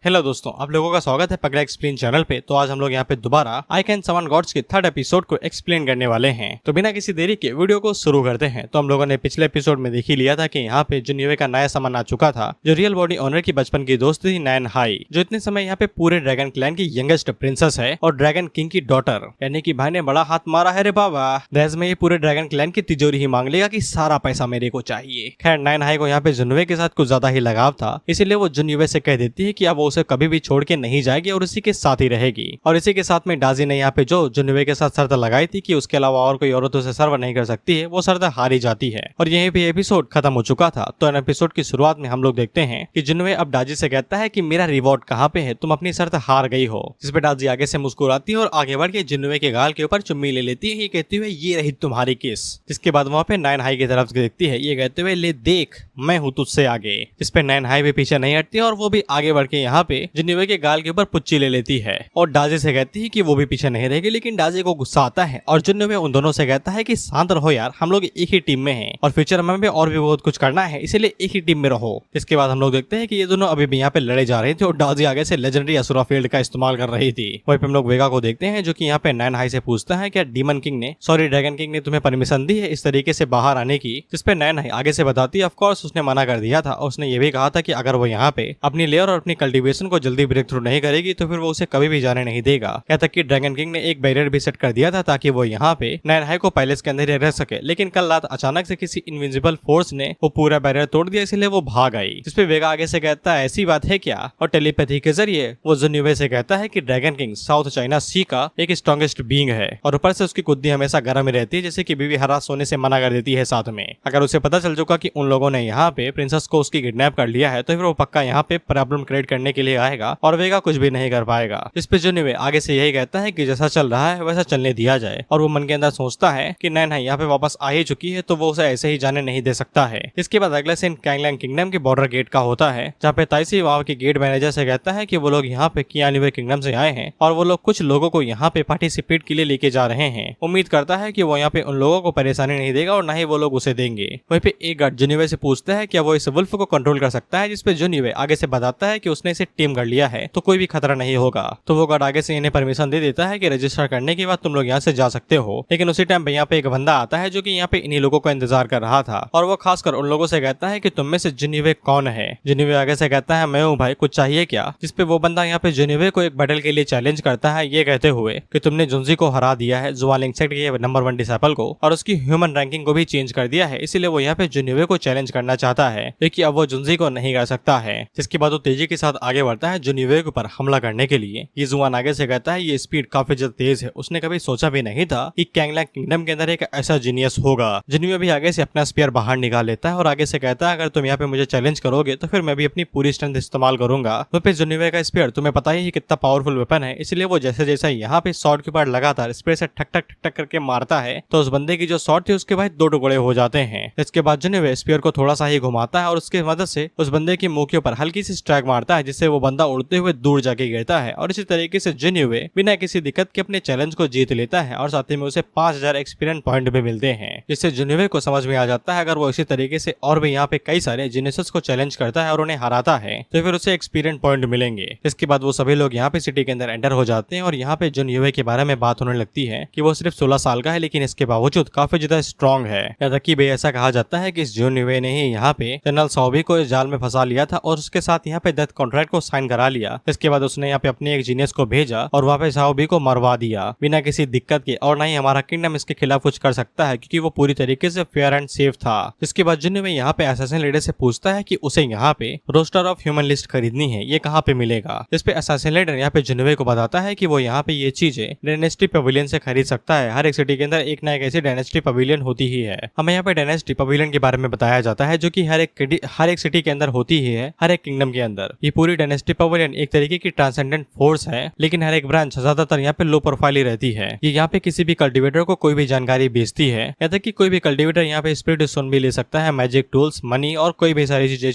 Hello दोस्तों, आप लोगों का स्वागत है पगला एक्सप्लेन चैनल पे। तो आज हम लोग यहाँ पे दोबारा आई कैन समन गॉड्स के थर्ड एपिसोड को एक्सप्लेन करने वाले हैं। तो बिना किसी देरी के वीडियो को शुरू करते हैं। तो हम लोगों ने पिछले एपिसोड में देख ही लिया था कि यहाँ पे जुनिवे का नया सामान आ चुका था, जो रियल बॉडी ऑनर की बचपन की दोस्त थी नैन हाई, जो इतने समय यहाँ पे पूरे ड्रैगन क्लैन की यंगेस्ट प्रिंसेस है और ड्रैगन किंग की डॉटर, यानी कि भाई ने बड़ा हाथ मारा है रे बाबा। दहेज में ये पूरे ड्रैगन क्लैन की तिजोरी ही मांग लेगा कि सारा पैसा मेरे को चाहिए। खैर नैन हाई को यहाँ पे जुनिवे के साथ कुछ ज्यादा ही लगाव था, इसीलिए वो जुनिवे से कह देती है कि अब वो उसे कभी भी छोड़ नहीं जाएगी और इसी के साथ ही रहेगी। और इसी के साथ में डाजी ने यहाँ पे जो जुनिवे के साथ शर्त लगाई थी कि उसके अलावा और कोई औरत उसे सर्व नहीं कर सकती है, वो शर्त हारी जाती है। और यहीं पे एपिसोड खत्म हो चुका था। तो इन एपिसोड की शुरुआत में हम लोग देखते हैं कि जुनिवे अब डाजी से कहता है कि मेरा रिवॉर्ड कहाँ पे है, तुम अपनी शर्त हार गई हो। जिस पे डाजी आगे से मुस्कुराती है और आगे बढ़ के जुनिवे के गाल के ऊपर चुम्मी ले लेती है, ये कहती हुए ये रही तुम्हारी किस। जिसके बाद वहाँ पे नैन हाई की तरफ देखती है, ये कहते हुए ले देख मैं हूँ तुझसे आगे। जिस पे नैन हाई भी पीछे नहीं हटती और वो भी आगे बढ़ के यहाँ पे जुनिवे के गाल के ऊपर पुच्ची ले लेती है और डाजी से कहती है कि वो भी पीछे नहीं रहेगी। लेकिन डाजी को गुस्सा आता है और जुनिवे उन दोनों से कहता है कि शांत रहो यार, हम लोग एक ही टीम में हैं और फ्यूचर में भी और भी बहुत कुछ करना है, इसीलिए एक ही टीम में रहो। इसके बाद हम लोग देखते हैं कि ये दोनों अभी भी यहाँ पे लड़े जा रहे थे और डाजी आगे से लेजेंडरी असुरा फील्ड का इस्तेमाल कर रही थी। वहीं पे हम लोग वेगा को देखते हैं जो कि यहाँ पे नैन हाई से पूछता है क्या डीमन किंग ने ड्रैगन किंग ने तुम्हें परमिशन दी है इस तरीके से बाहर आने की। जिसपे नैन हाई आगे से बताती है ऑफ कोर्स उसने मना कर दिया था और उसने ये भी कहा था कि अगर वो यहाँ पे अपनी लेयर और अपनी कल्टीवेशन को जल्दी ब्रेक थ्रू नहीं करेगी तो फिर वो उसे कभी भी जाने नहीं देगा। यहाँ तक कि ड्रैगन किंग ने एक बैरियर भी सेट कर दिया था ताकि वो यहाँ पे नैन हाई को पैलेस के अंदर ही रह सके। लेकिन कल रात अचानक से किसी इनविजिबल फोर्स ने वो पूरा बैरियर तोड़ दिया, इसलिए वो भाग आई। जिसपे वेगा आगे से कहता है ऐसी बात है क्या, और टेलीपैथी के जरिए वो जुनिवे से कहता है कि ड्रैगन किंग साउथ चाइना सी का एक स्ट्रॉन्गेस्ट बीइंग है और ऊपर से उसकी कुद्दी हमेशा गर्म रहती है, जैसे कि बीवी हरा सोने से मना कर देती है। साथ में अगर उसे पता चल चुका कि उन लोगों ने यहाँ पे प्रिंसेस को उसकी किडनैप कर लिया है तो फिर वो पक्का यहाँ पे प्रॉब्लम क्रिएट करने के लिए आएगा और वेगा कुछ भी नहीं कर पाएगा। इस पे जुनिवे आगे से यही कहता है कि जैसा चल रहा है वैसा चलने दिया जाए और वो मन के अंदर सोचता है कि नैन हाई यहाँ पे वापस आ ही चुकी है तो वो उसे ऐसे ही जाने नहीं दे सकता है। इसके बाद अगला सीन कैंगलैंग किंगडम के बॉर्डर गेट का होता है, जहाँ पे ताइसी वहाँ के गेट मैनेजर से कहता है कि वो लोग यहाँ पे कियानिवे किंगडम से आए हैं और वो लोग कुछ लोगों को यहाँ पे पार्टिसिपेट के लिए लेके जा रहे हैं। उम्मीद करता है कि वो यहाँ पे उन लोगों को परेशानी नहीं देगा और न ही वो लोग उसे देंगे। वहीं पे एक गार्ड जुनिवे से पूछता है क्या वो इस वुल्फ को कंट्रोल कर सकता है, जिसपे जुनिवे आगे से बताता है कि उसने इसे टीम कर लिया है तो कोई भी खतरा नहीं होगा। तो वो गार्ड आगे से इन्हें परमिशन दे देता है कि रजिस्टर करने के बाद तुम लोग यहाँ से जा सकते हो। लेकिन उसी टाइम पे यहाँ पे एक बंदा आता है जो कि यहाँ पे इन्हीं लोगों का इंतजार कर रहा था और वो खासकर उन लोगों से कहता है कि तुम में से जुनिवे कौन है। जुनिवे आगे से कहता है मैं हूँ भाई, कुछ चाहिए क्या। जिसपे वो बंदा यहाँ पे जुनिवे को एक बैटल के लिए चैलेंज करता है, ये कहते हुए कि तुमने जुंजी को हरा दिया है, जुआलिंग सेक्ट के नंबर 1 डिसेबल को, और उसकी ह्यूमन रैंकिंग को भी चेंज कर दिया है, इसीलिए वो यहाँ पे जुनिवे को चैलेंज करना चाहता है लेकिन अब वो जुंजी को नहीं कर सकता है। जिसके बाद वो तेजी के साथ आगे बढ़ता है जुनिवे के ऊपर हमला करने के लिए। ये जुआन आगे से कहता है ये स्पीड काफी ज्यादा तेज है, उसने कभी सोचा भी नहीं था कि कैंगलैंग किंगडम के अंदर एक ऐसा जीनियस होगा। जुनिवे भी आगे से अपना स्पीयर बाहर निकाल लेता है और आगे से कहता है अगर तुम यहाँ पे मुझे चैलेंज करोगे तो फिर मैं भी अपनी पूरी स्ट्रेंथ इस्तेमाल करूंगा। तो फिर जुनिवे का स्पीयर तुम्हें पता ही कितना पावरफुल वेपन है, इसलिए वो जैसे जैसे यहाँ पे शॉट के ऊपर लगातार स्पीयर से ठक ठक ठक ठक करके मारता है तो उस बंदे की जो शॉट थी उसके बाद 2 टुकड़े हो जाते हैं। इसके बाद जुनिवे स्पीयर को थोड़ा सा ही घुमाता है और उसके मदद से उस बंदे की मुंह के ऊपर हल्की सी स्ट्राइक मारता है, जिससे वो बंदा उड़ते हुए दूर जाके गिरता है। और इसी तरीके से जुनिवे बिना किसी दिक्कत के अपने चैलेंज को जीत लेता है और साथ ही में उसे 5000 एक्सपीरियंस पॉइंट भी मिलते हैं, जिससे जुनिवे को समझ में आ जाता है अगर वो इसी तरीके से और भी यहाँ पे कई सारे जीनियसेस को चैलेंज करता है और उन्हें हराता है तो फिर उसे एक्सपीरियंस पॉइंट मिलेंगे। इसके बाद वो सभी लोग यहाँ पे सिटी के अंदर एंटर हो जाते हैं और यहाँ पे जुनिवे के बारे में बात होने लगती है कि वो सिर्फ 16 साल का है लेकिन इसके बावजूद काफी ज्यादा स्ट्रॉन्ग है। यहाँ तक कि ऐसा कहा जाता है कि इस जुनिवे ने ही यहाँ पे जनरल सौबी को इस जाल में फंसा लिया था और उसके साथ यहाँ पे डेथ कॉन्ट्रैक्ट को साइन करा लिया। इसके बाद उसने यहाँ पे अपने एक जीनियस को भेजा और वहाँ पे सौबी को मरवा दिया बिना किसी दिक्कत के, और न ही हमारा किंगडम इसके खिलाफ कुछ कर सकता है क्योंकि वो पूरी तरीके से फेयर एंड सेफ था। इसके बाद जुनिवे यहाँ पे असैसिन लीडर से पूछता है कि उसे यहाँ पे रोस्टर ऑफ ह्यूमन लिस्ट खरीदनी है, ये कहाँ पे मिलेगा। इस पे असैसिन लीडर यहाँ पे जुनिवे को बताता है कि वो यहाँ पे ये चीजें डायनेस्टी पवेलियन से खरीद सकता है। हर एक सिटी के अंदर एक ना एक ऐसी डायनेस्टी पवेलियन होती ही है। हमें यहाँ पे डायनेस्टी पवेलियन के बारे में बताया जाता है जो कि हर एक सिटी के अंदर होती ही है, हर एक किंगडम के अंदर। ये पूरी डायनेस्टी पवेलियन एक तरीके की ट्रांसेंडेंट फोर्स है, लेकिन हर एक ब्रांच ज्यादातर यहाँ पे लो प्रोफाइल ही रहती है। ये यहाँ पे किसी भी कल्टिवेटर को कोई भी जानकारी बेचती है, या तक कि कोई भी कल्टिवेटर यहाँ पे स्पिरिट स्टोन भी ले सकता है, मैजिक टूल्स, मनी और कोई भी सारी चीजें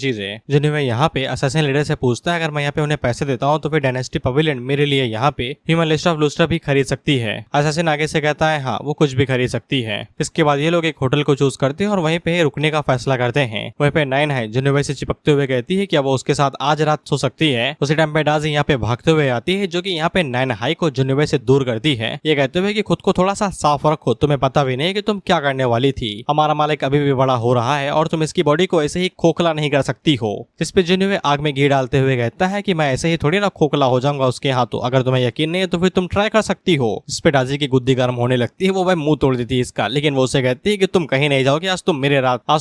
जिन्हें यहाँ पे असैसिन लीडर से पूछता है अगर मैं यहाँ पे उन्हें पैसे देता हूँ तो फिर डायनेस्टी पवेलियन मेरे लिए यहाँ पे ह्यूमन लिस्ट ऑफ लूस्टर भी खरीद सकती है। असैसिन आगे से कहता है हाँ वो कुछ भी खरीद सकती है। इसके बाद ये लोग एक होटल को चूज करते हैं और वहीं पे रुकने का फैसला करते हैं। वहीं पे नैन है जुनिवे से चिपकते हुए कहती है कि वो उसके साथ आज रात सो सकती सकती है। उसी टाइम पे डाजी यहाँ पे भागते हुए आती है, जो कि यहाँ पे नैन हाई को जुन्नवे से दूर करती है, ये कहते हुए कि खुद को थोड़ा सा साफ रखो, तुम्हें पता भी नहीं कि तुम क्या करने वाली थी। हमारा मालिक अभी भी बड़ा हो रहा है और तुम इसकी बॉडी को ऐसे ही खोखला नहीं कर सकती हो। जिस पे जुन्नवे आग में घी डालते हुए कहता है कि मैं ऐसे ही थोड़ी ना खोखला हो जाऊंगा उसके हाथों, अगर तुम्हें यकीन नहीं है तो फिर तुम ट्राई कर सकती हो। इस पे डाजी की गुद्दी गर्म होने लगती है, वो वह मुंह तोड़ देती है इसका, लेकिन वो उसे कहती है कि तुम कहीं नहीं जाओगे, आज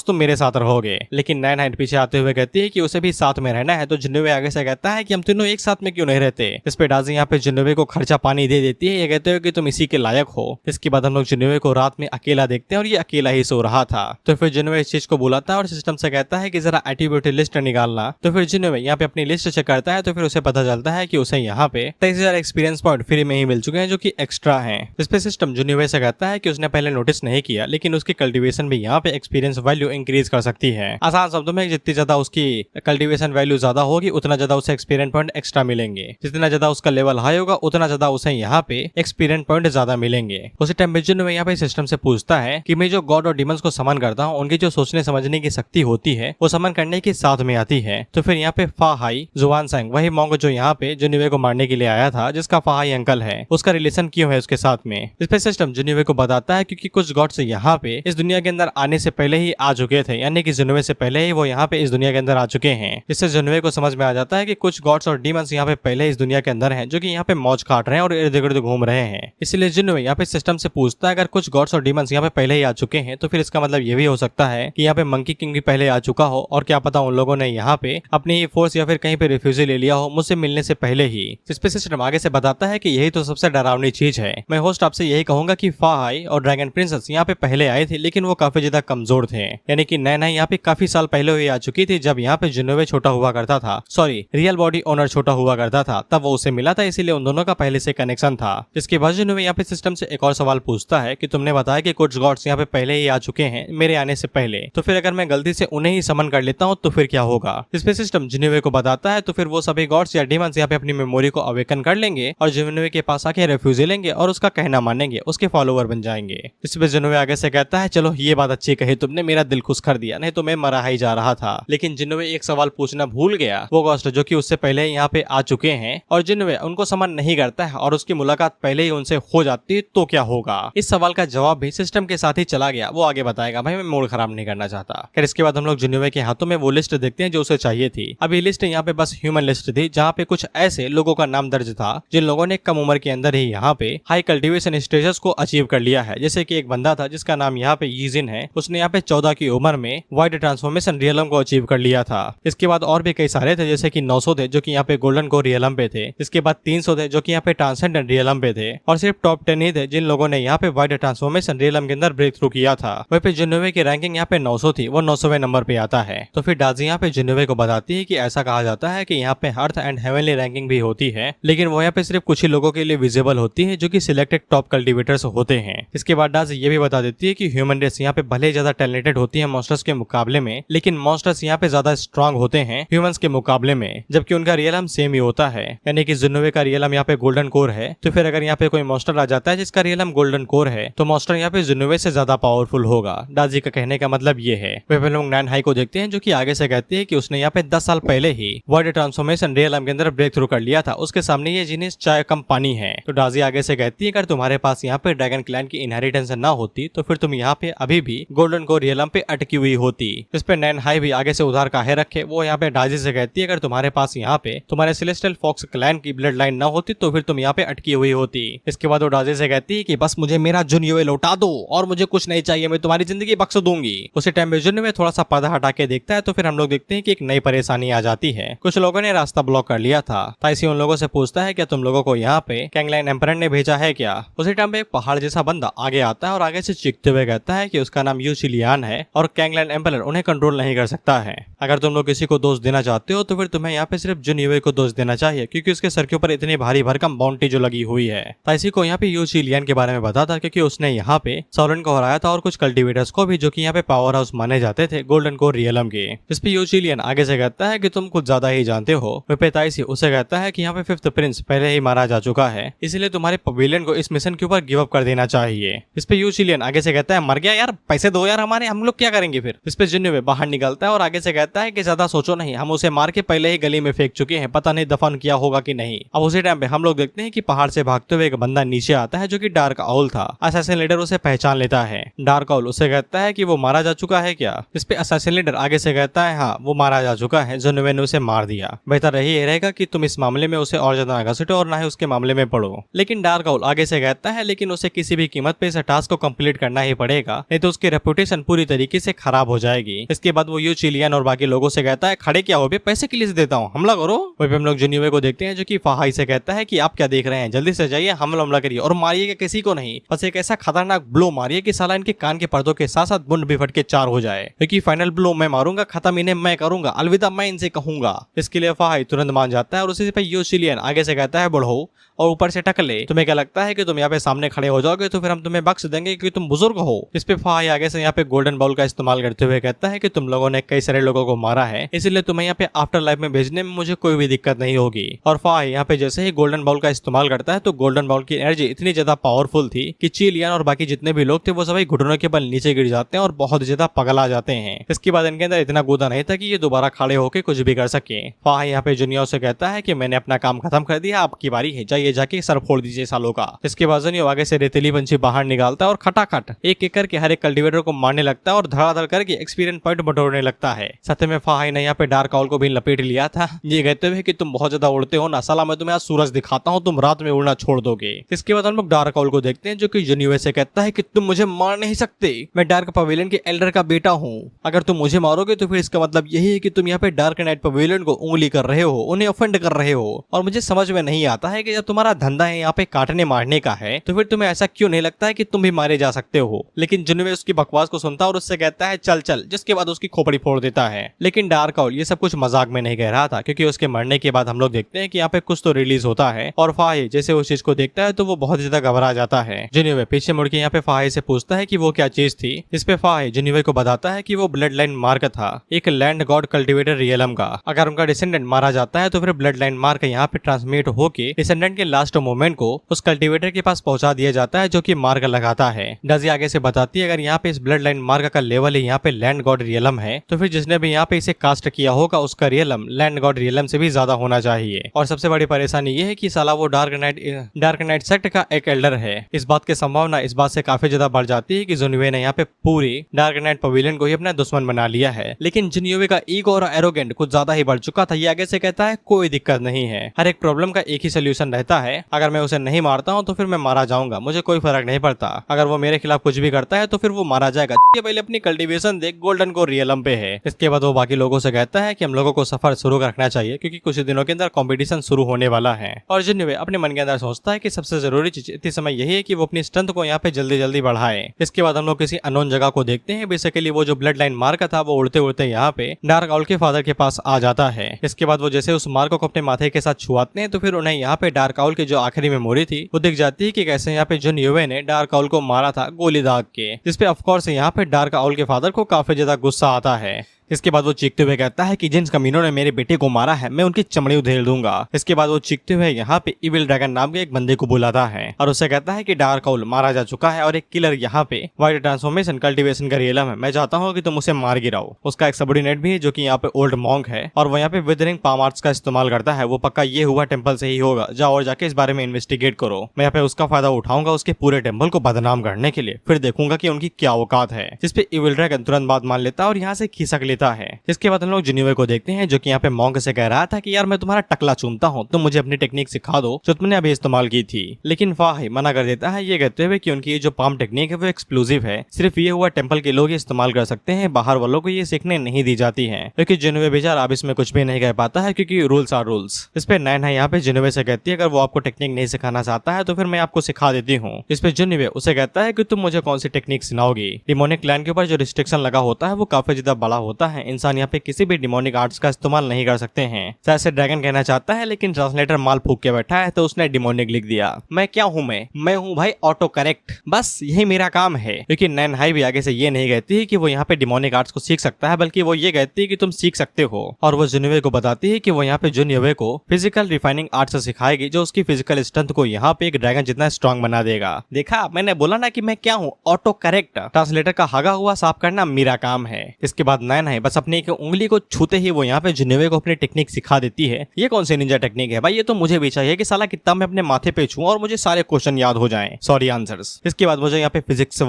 तुम मेरे साथ रहोगे। लेकिन नैन हाइट पीछे आते हुए कहती है कि उसे भी साथ में रहना है, तो जुन्नवे आगे से कहता है कि हम तीनों एक साथ में क्यों नहीं रहते। इस पे डाजी यहाँ पे जुन्नवे को खर्चा पानी दे देती है, ये कहते हुए कि तुम इसी के लायक हो। इसके बाद हम लोग जुन्नवे को रात में अकेला देखते हैं और ये अकेला ही सो रहा था। तो फिर जुन्नवे इस चीज को बुलाता है और सिस्टम से कहता है कि जरा एट्रीब्यूट लिस्ट निकालना। तो फिर जुन्नवे यहाँ पे अपनी लिस्ट चेक करता है, तो फिर उसे पता चलता है कि उसे यहाँ पे 23,000 एक्सपीरियंस पॉइंट फ्री में ही मिल चुके हैं, जो कि एक्स्ट्रा हैं। इस पे सिस्टम जुन्नवे से कहता है कि उसने पहले नोटिस नहीं किया, लेकिन उसकी कल्टीवेशन भी यहाँ पे एक्सपीरियंस वैल्यू इंक्रीज कर सकती है। आसान शब्दों में जितनी ज्यादा उसकी कल्टीवेशन वैल्यू ज्यादा होगी, उतना ज्यादा उसे एक्सपीरियंस पॉइंट एक्स्ट्रा मिलेंगे। जितना ज्यादा उसका लेवल हाई होगा, उतना ज्यादा उसे यहाँ पे एक्सपीरियंस पॉइंट ज्यादा मिलेंगे। उसी टाइम पे जुन्नवे यहाँ पे सिस्टम से पूछता है कि मैं जो गॉड और डिमंस को समन करता हूँ, उनकी जो सोचने समझने की शक्ति होती है वो समन करने के साथ में आती है। तो फिर यहाँ पे फा हाई जुआन सांग, वही मॉन्ग जो यहाँ पे जुन्नवे को मारने के लिए आया था, जिसका फा हाई अंकल है, उसका रिलेशन क्यों है उसके साथ में। इस पे सिस्टम जुन्नवे को बताता है क्योंकि कुछ गॉड्स यहाँ पे इस दुनिया के अंदर आने से पहले ही आ चुके थे, यानी कि जुन्नवे से पहले ही वो यहाँ पे इस दुनिया के अंदर आ चुके हैं। इससे जुन्नवे को समझ में आ जाता है कि कुछ गॉड्स और डीमंस यहाँ पे पहले इस दुनिया के अंदर हैं, जो कि यहाँ पे मौज काट रहे हैं और इर्द गिर्द घूम रहे हैं। इसलिए जुन्नवे यहाँ पे सिस्टम से पूछता है अगर कुछ गॉड्स और डीमंस यहाँ पे पहले ही आ चुके हैं, तो फिर इसका मतलब ये भी हो सकता है कि यहाँ पे मंकी किंग भी पहले आ चुका हो, और क्या पता उन लोगों ने यहाँ पे अपनी फोर्स या फिर कहीं पे रिफ्यूजी ले लिया हो मुझसे मिलने से पहले ही। इस पे सिस्टम आगे से बताता है कि यही तो सबसे डरावनी चीज है। मैं होस्ट आपसे यही कहूंगा कि फा हाई और ड्रैगन प्रिंसेस यहाँ पे पहले आए थे, लेकिन वो काफी ज्यादा कमजोर थे, यानी कि नैना यहाँ पे काफी साल पहले हुई आ चुकी थी, जब यहाँ पे जुन्नवे छोटा हुआ करता था, सॉरी रियल बॉडी ओनर छोटा हुआ करता था, तब वो उसे मिला था, इसीलिए उन दोनों का पहले से कनेक्शन था। इसके बाद जुन्नवे यहाँ पे सिस्टम से एक और सवाल पूछता है कि तुमने बताया कि कुछ गॉड्स यहाँ पे पहले ही आ चुके हैं मेरे आने से पहले, तो फिर अगर मैं गलती से उन्हें ही समन कर लेता हूँ तो फिर क्या होगा। इस पे सिस्टम जुन्नवे को बताता है तो फिर वो सभी गॉड्स या डीमंस यहाँ पे अपनी मेमोरी को अवेकन कर लेंगे और जुन्नवे के पास आके रेफ्यूजी लेंगे और उसका कहना मानेंगे, उसके फॉलोवर बन जाएंगे। इस पे जुन्नवे आगे से कहता है चलो ये बात अच्छी कही तुमने, मेरा दिल खुश कर दिया, नहीं तो मैं मरा ही जा रहा था। लेकिन जुन्नवे एक सवाल पूछना भूल गया, वो गॉस्ट जो कि उससे पहले यहाँ पे आ चुके हैं और जुन्नवे उनको समन नहीं करता है और उसकी मुलाकात पहले ही उनसे हो जाती है तो क्या होगा। इस सवाल का जवाब भी सिस्टम के साथ ही चला गया, वो आगे बताएगा, भाई मैं मूड खराब नहीं करना चाहता। फिर इसके बाद हम लोग जुन्नवे के हाथों में वो लिस्ट देखते हैं जो उसे चाहिए थी। अब ये लिस्ट यहाँ पे बस ह्यूमन लिस्ट थी, जहाँ पे कुछ ऐसे लोगों का नाम दर्ज था जिन लोगों ने कम उम्र के अंदर ही यहाँ पे हाई कल्टीवेशन स्टेटस को अचीव कर लिया है। जैसे कि एक बंदा था जिसका नाम यहाँ पे यीजिन है, उसने यहाँ पे 14 की उम्र में वाइड ट्रांसफॉर्मेशन रियलम को अचीव कर लिया था। इसके बाद और भी कई सारे थे, जैसे कि 900 थे जो कि यहाँ पे गोल्डन को रियलम पे थे। इसके बाद 300 थे जो कि यहाँ पे ट्रांसेंडेंट रियलम पे थे, और सिर्फ टॉप 10 ही थे जिन लोगों ने यहाँ पे वाइड ट्रांसफॉर्मेशन रियलम के अंदर ब्रेक थ्रू किया था। वहीं पे जुन्नवे की रैंकिंग यहाँ पे 900 थी, वो 900वें नंबर पे आता है। तो फिर डाजी यहाँ पे जुन्नवे को बताती है कि ऐसा कहा जाता है कि यहाँ पे अर्थ एंड हेवनली रैंकिंग भी होती है, लेकिन वो यहाँ पे सिर्फ कुछ ही लोगों के लिए विजिबल होती है जो कि सिलेक्टेड टॉप कल्टीवेटर्स होते हैं। इसके बाद डाजी ये भी बता देती है कि ह्यूमन रेस यहाँ पे भले ज्यादा टैलेंटेड होती है मॉन्स्टर्स के मुकाबले में, लेकिन मॉन्स्टर्स यहाँ पे ज्यादा स्ट्रांग होते हैं ह्यूमंस के मुकाबले में, जबकि उनका रियलम सेम ही होता है। यानी कि जुन्नवे का रियलम यहाँ पे गोल्डन कोर है, तो फिर अगर यहाँ पे कोई मॉन्स्टर आ जाता है जिसका रियलम गोल्डन कोर है, तो मॉन्स्टर यहाँ पे जुन्नवे से ज्यादा पावरफुल होगा। डाजी का कहने का मतलब ये है। वे पहले लोग नैन हाई को देखते हैं जो कि आगे से कहती है कि उसने यहाँ पे 10 साल पहले ही वर्ड ट्रांसफॉर्मेशन रियलम के अंदर ब्रेक थ्रू कर लिया था, उसके सामने ये जिनिस चाय कम पानी है। तो डाजी आगे से कहती है अगर तुम्हारे पास यहाँ पे ड्रैगन क्लैन की इनहेरिटेंस ना होती तो फिर तुम यहाँ पे अभी भी गोल्डन कोर रियलम पे अटकी हुई होती। इस पे नैन हाई भी आगे से उधार काहे रखे, वो यहाँ पे डाजी से कहती है अगर तुम्हारे पास यहाँ पे तुम्हारे सेलेस्टियल फॉक्स क्लैन की ब्लड लाइन ना होती तो फिर तुम यहाँ पे अटकी हुई होती। इसके बाद वो डाजी से कहती है कि बस मुझे मेरा जुन्नवे लौटा दो और मुझे कुछ नहीं चाहिए, मैं तुम्हारी जिंदगी बख्श दूंगी। उसी टाइम में जुन्नवे थोड़ा सा पर्दा हटा के देखता है तो फिर हम लोग देखते हैं कि एक नई परेशानी आ जाती है। कुछ लोगों ने रास्ता ब्लॉक कर लिया था, ताइसी उन लोगों से पूछता है क्या तुम लोगों को यहाँ पे कैंगलाइन एम्परर ने भेजा है क्या। उसी टाइम पे एक पहाड़ जैसा बंदा आगे आता है और आगे से चीखते हुए कहता है कि उसका नाम यू चिलियान है और कैंगलाइन एम्परर उन्हें कंट्रोल नहीं कर सकता है। अगर तुम लोग किसी को दोष देना चाहते हो तो फिर तुम्हें यहाँ पे सिर्फ जुन्नवे को दोष देना चाहिए, क्योंकि उसके सर के ऊपर इतनी भारी भरकम बाउंटी जो लगी हुई है। ताइसी को यहाँ पे यू चिलियान के बारे में पता था, क्योंकि उसने यहाँ पे सॉलन को हराया था और कुछ कल्टीवेटर्स को भी, जो कि यहाँ पे पावर हाउस माने जाते थे गोल्डन कोर रियलम के। इस पे यू चिलियन आगे से कहता है कि तुम कुछ ज्यादा ही जानते हो। वह ताइसी उसे कहता है कि यहाँ पे 5th प्रिंस पहले ही मारा जा चुका है, इसलिए तुम्हारे पवेलियन को इस मिशन के ऊपर गिव अप कर देना चाहिए। इस पे यू चिलियन आगे से कहता है मर गया यार, पैसे दो यार हम लोग क्या करेंगे फिर। इस पे जुन्नवे बाहर निकलता है और आगे से कहता है कि ज्यादा सोचो नहीं, हम उसे मार के पहले ही गली में फेंक चुके हैं, पता नहीं दफन किया होगा कि नहीं। अब उसी टाइम पे हम लोग देखते हैं कि पहाड़ से भागते हुए एक बंदा नीचे आता है जो कि डार्क आउल था। असैसिन लीडर उसे पहचान लेता है। डार्क आउल उसे कहता है कि वो मारा जा चुका है क्या। इस पे असैसिन लीडर आगे से कहता है हाँ वो मारा जा चुका है, जुनवे ने उसे मार दिया। बेहतर यही रहेगा कि तुम इस मामले में उसे और ज्यादा घसीटो और ना ही उसके मामले में पड़ो। लेकिन डार्क आउल आगे से कहता है लेकिन उसे किसी भी कीमत पे इस टास्क को कंप्लीट करना ही पड़ेगा, नहीं तो उसकी रेपुटेशन पूरी तरीके से खराब हो जाएगी। इसके बाद वो यू चिलियन और बाकी लोगों से कहता है खड़े क्या हो बे, पैसे के लिए देता हूँ, हमला करो। वहीं पे हम लोग जुनिवे को देखते हैं जो कि फाहाई से कहता है कि आप क्या देख रहे हैं, जल्दी से जाइए, हमला करिए और मारिएगा किसी को नहीं, बस एक ऐसा खतरनाक ब्लो मारिए कि साला इनके कान के पर्दों के साथ साथ बुंड भी फट के चार हो जाए, क्योंकि फाइनल ब्लो मैं मारूंगा, खत्म इन्हें मैं करूंगा, अलविदा मैं इनसे कहूंगा। इसके लिए फाहाई तुरंत मान जाता है और उसी पे यू चिलियन आगे से कहता है बढ़ो और ऊपर से टकले, तुम्हें क्या लगता है कि तुम यहाँ पे सामने खड़े हो जाओगे तो फिर हम तुम्हें बख्श देंगे क्योंकि तुम बुजुर्ग हो। इस पे फाहाई आगे से यहाँ पे गोल्डन बाउल का इस्तेमाल करते हुए कहता है कि तुम लोगों ने कई सारे लोगों को मारा है, इसलिए तुम्हें यहाँ पे आफ्टर लाइफ में भेजने में मुझे कोई भी दिक्कत नहीं होगी। और फाहाई यहाँ पे जैसे ही गोल्डन बाउल का इस्तेमाल करता है तो गोल्डन बाउल की एनर्जी इतनी ज्यादा पावरफुल थी कि चिलियन और बाकी जितने भी लोग थे वो सभी घुटनों के बल नीचे गिर जाते हैं और बहुत ज्यादा पगला जाते हैं। इसके बाद इनके अंदर इतना गुदा नहीं था कि ये दोबारा खड़े होकर कुछ भी कर सके। फाहाई यहाँ पे जुनिया से कहता है कि मैंने अपना काम खत्म कर दिया, आपकी बारी है, जाइए जाके सर फोड़ दीजिए सालों का। इसके बाद जुनिया आगे से रेतीली पंछी बाहर निकालता है और खटाखट एक एक करके हर एक कल्टीवेटर को मारने लगता है और धड़ाधड़ करके एक्सपीरियंस पॉइंट बटोरने लगता है। साथ में फाहाई ने यहाँ पे डार्क आउल को भी लपेट लिया था, ये कहते हुए कि तुम बहुत ज्यादा उड़ते हो ना साला, मैं तुम्हें आज सूरज दिखाता हूँ, तुम रात में उड़ना छोड़ दोगे। इसके बाद हम लोग डार्क आउल को देखते हैं जो कि जुनिया से कहता है कि तुम मुझे मार नहीं सकते, मैं डार्क पवेलियन के एल्डर का बेटा हूँ, अगर तुम मुझे मारोगे तो फिर इसका मतलब यही है कि तुम यहाँ पे डार्क नाइट पवेलियन को उंगली कर रहे हो, उन्हें ऑफेंड कर रहे हो। और मुझे समझ में नहीं आता है कि जब तुम्हारा धंधा है यहाँ पे काटने मारने का है तो फिर तुम्हें ऐसा क्यों नहीं लगता है कि तुम भी मारे जा सकते हो। लेकिन जुनिया उसकी बकवास को सुनता और उससे कहता है चल चल, जिसके बाद उसकी खोपड़ी फोड़ देता है। लेकिन डार्क आउल ये सब कुछ मजाक में नहीं कह रहा था, क्योंकि उसके मरने के बाद हम लोग देखते हैं कि यहाँ पे कुछ तो रिलीज होता है और फाहाई जैसे उस चीज को देखता है तो वो बहुत ज्यादा घबरा जाता है। जुनिया पीछे मुड़ के यहाँ पे फाहाई से पूछता है कि वो क्या चीज थी। इस पे फाहाई जुनिया को बताता है कि वो ब्लड लाइन मार्क था, एक लैंड गॉड कल्टीवेटर रियलम का। अगर उनका डिसेंडेंट मारा जाता है तो फिर ब्लड लाइन मार्क यहाँ पे ट्रांसमिट होके डिसेंडेंट के लास्ट मोमेंट को उस कल्टीवेटर के पास पहुंचा दिया जाता है जो कि मार्क लगाता है। डजी आगे से बताती है अगर यहाँ पे इस ब्लड लाइन मार्क का लेवल ही यहाँ पे लैंड गॉड रियलम है तो फिर जिसने भी यहाँ पे इसे कास्ट किया होगा उसका रियलम लैंड गॉड रियलम से भी ज्यादा होना चाहिए। और सबसे बड़ी परेशानी ये है कि साला वो डार्क नाइट सेक्ट का एक एल्डर है। इस बात की संभावना इस बात से काफी ज्यादा बढ़ जाती है कि जुनिया ने यहाँ पे पूरी डार्क नाइट पवेलियन को ही अपना दुश्मन बना लिया है। लेकिन जुनिया का ईगो और एरोगेंट कुछ ज्यादा ही बढ़ चुका था। ये आगे से कहता है कोई दिक्कत नहीं है, हर एक प्रॉब्लम का एक ही सोल्यूशन रहता है, अगर मैं उसे नहीं मारता हूँ तो फिर मैं मारा जाऊंगा, मुझे कोई फर्क नहीं पड़ता, अगर वो मेरे खिलाफ कुछ भी करता है तो फिर वो मारा जाएगा। पहले अपनी कल्टीवेशन देख, गोल्डन को रियलम पे है। इसके बाद वो बाकी लोगों से कहता है कि हम लोगों को सफर शुरू रखना चाहिए क्योंकि कुछ दिनों के अंदर कंपटीशन शुरू होने वाला है। और जुनिया अपने मन के अंदर सोचता है कि सबसे जरूरी चीज इतने समय यही है कि वो अपनी स्ट्रेंथ को यहाँ पे जल्दी जल्दी बढ़ाए। इसके बाद हम लोग किसी अननोन जगह को देखते हैं। बेसिकली वो जो ब्लड लाइन मार्क था वो उड़ते उड़ते यहाँ पे डार्क आउल के फादर के पास आ जाता है। इसके बाद वो जैसे उस मार्क को अपने माथे के साथ छुआते हैं तो फिर उन्हें यहाँ पे डार्क आउल की जो आखिरी मेमोरी थी वो दिख जाती है कि कैसे यहाँ पे जुनिया ने डार्क आउल को मारा था गोली दाग के, जिसपे ऑफकोर्स यहाँ पे डार्क आउल के फादर को काफी ज्यादा गुस्सा आता है। इसके बाद वो चीखते हुए कहता है कि जिन कमीनों ने मेरे बेटे को मारा है मैं उनकी चमड़ी उधेड़ दूंगा। इसके बाद वो चीखते हुए यहाँ पे इविल ड्रैगन नाम के एक बंदे को बुलाता है और उससे कहता है कि डार्क आउल मारा जा चुका है और एक किलर यहाँ पे वाइट ट्रांसफॉर्मेशन कल्टीवेशन का रियलम है, मैं चाहता हूँ कि तुम उसे मार गिराओ। उसका एक सबऑर्डिनेट भी है जो कि यहाँ पे ओल्ड मॉन्क है और वो यहाँ पे विदरिंग पाम आर्ट्स का इस्तेमाल करता है। वो पक्का ये हुआ टेम्पल से ही होगा, जाओ और जाके इस बारे में इन्वेस्टिगेट करो। मैं यहाँ पे उसका फायदा उठाऊंगा उसके पूरे टेम्पल को बदनाम करने के लिए, फिर देखूंगा कि उनकी क्या औकात है। जिसपे इविल ड्रैगन तुरंत बात मान लेता है और यहाँ से खिसक लेता है। इसके हम लोग जुनिया को देखते हैं जो कि यहाँ पे मॉन्क से कह रहा था कि यार मैं तुम्हारा टकला चूमता हूँ, तुम मुझे अपनी टेक्निक सिखा दो जो तुमने अभी इस्तेमाल की थी। लेकिन फाहाई मना कर देता है ये कहते हुए कि उनकी ये जो पाम टेक्निक है वो एक्सप्लोसिव है, सिर्फ ये हुआ टेम्पल के लोग इस्तेमाल कर सकते हैं, बाहर वालों को ये सीखने नहीं दी जाती है। क्योंकि जुनिया बेचारा अब इसमें कुछ भी नहीं कह पाता है क्योंकि रूल्स आर रूल्स। इस पे नैन है यहाँ पे जुनिया से कहती है अगर वो आपको टेक्निक नहीं सिखाना चाहता है तो फिर मैं आपको सिखा देती हूँ। इस पे जुनिया उसे कहता है कि तुम मुझे कौन सी टेक्निक सिखाओगी। डिमोनिक लैंड के ऊपर जो रिस्ट्रिक्शन लगा होता है वो काफी ज्यादा बड़ा होता है, इंसान यहाँ पे किसी भी डिमोनिक आर्ट्स का इस्तेमाल नहीं कर सकते हैं। शायद से ड्रैगन कहना चाहता है लेकिन ट्रांसलेटर माल फूक के बैठा है तो उसने डिमोनिक लिख दिया। मैं क्या हूँ, मैं हूँ भाई ऑटो करेक्ट, बस यही मेरा काम है। क्योंकि नैन हाई भी आगे से ये नहीं कहती है कि वो यहाँ पे डिमोनिक आर्ट्स को सीख सकता है, बल्कि वो ये कहती है कि तुम सीख सकते हो। और वो जुनिया को बताती है कि वो यहाँ पे जुनिया को फिजिकल रिफाइनिंग आर्ट्स सिखाएगी जो उसकी फिजिकल स्ट्रेंथ को यहाँ पे एक ड्रैगन जितना स्ट्रॉन्ग बना देगा। देखा, मैंने बोला ना कि मैं क्या हूँ, ऑटो करेक्ट। ट्रांसलेटर का हगा हुआ साफ करना मेरा काम है। इसके बाद नैन है है, बस अपनी एक उंगली को छूते ही वो यहाँ पे जिन्नोवे को अपनी टेक्निक सिखा देती है। ये कौन सी निंजा टेक्निक है भाई, ये तो मुझे भी चाहिए कि साला कितना मैं अपने माथे पे छूं और मुझे सारे क्वेश्चन याद हो जाएं, सॉरी आंसर्स। इसके बाद मुझे यहाँ पे फिजिक्स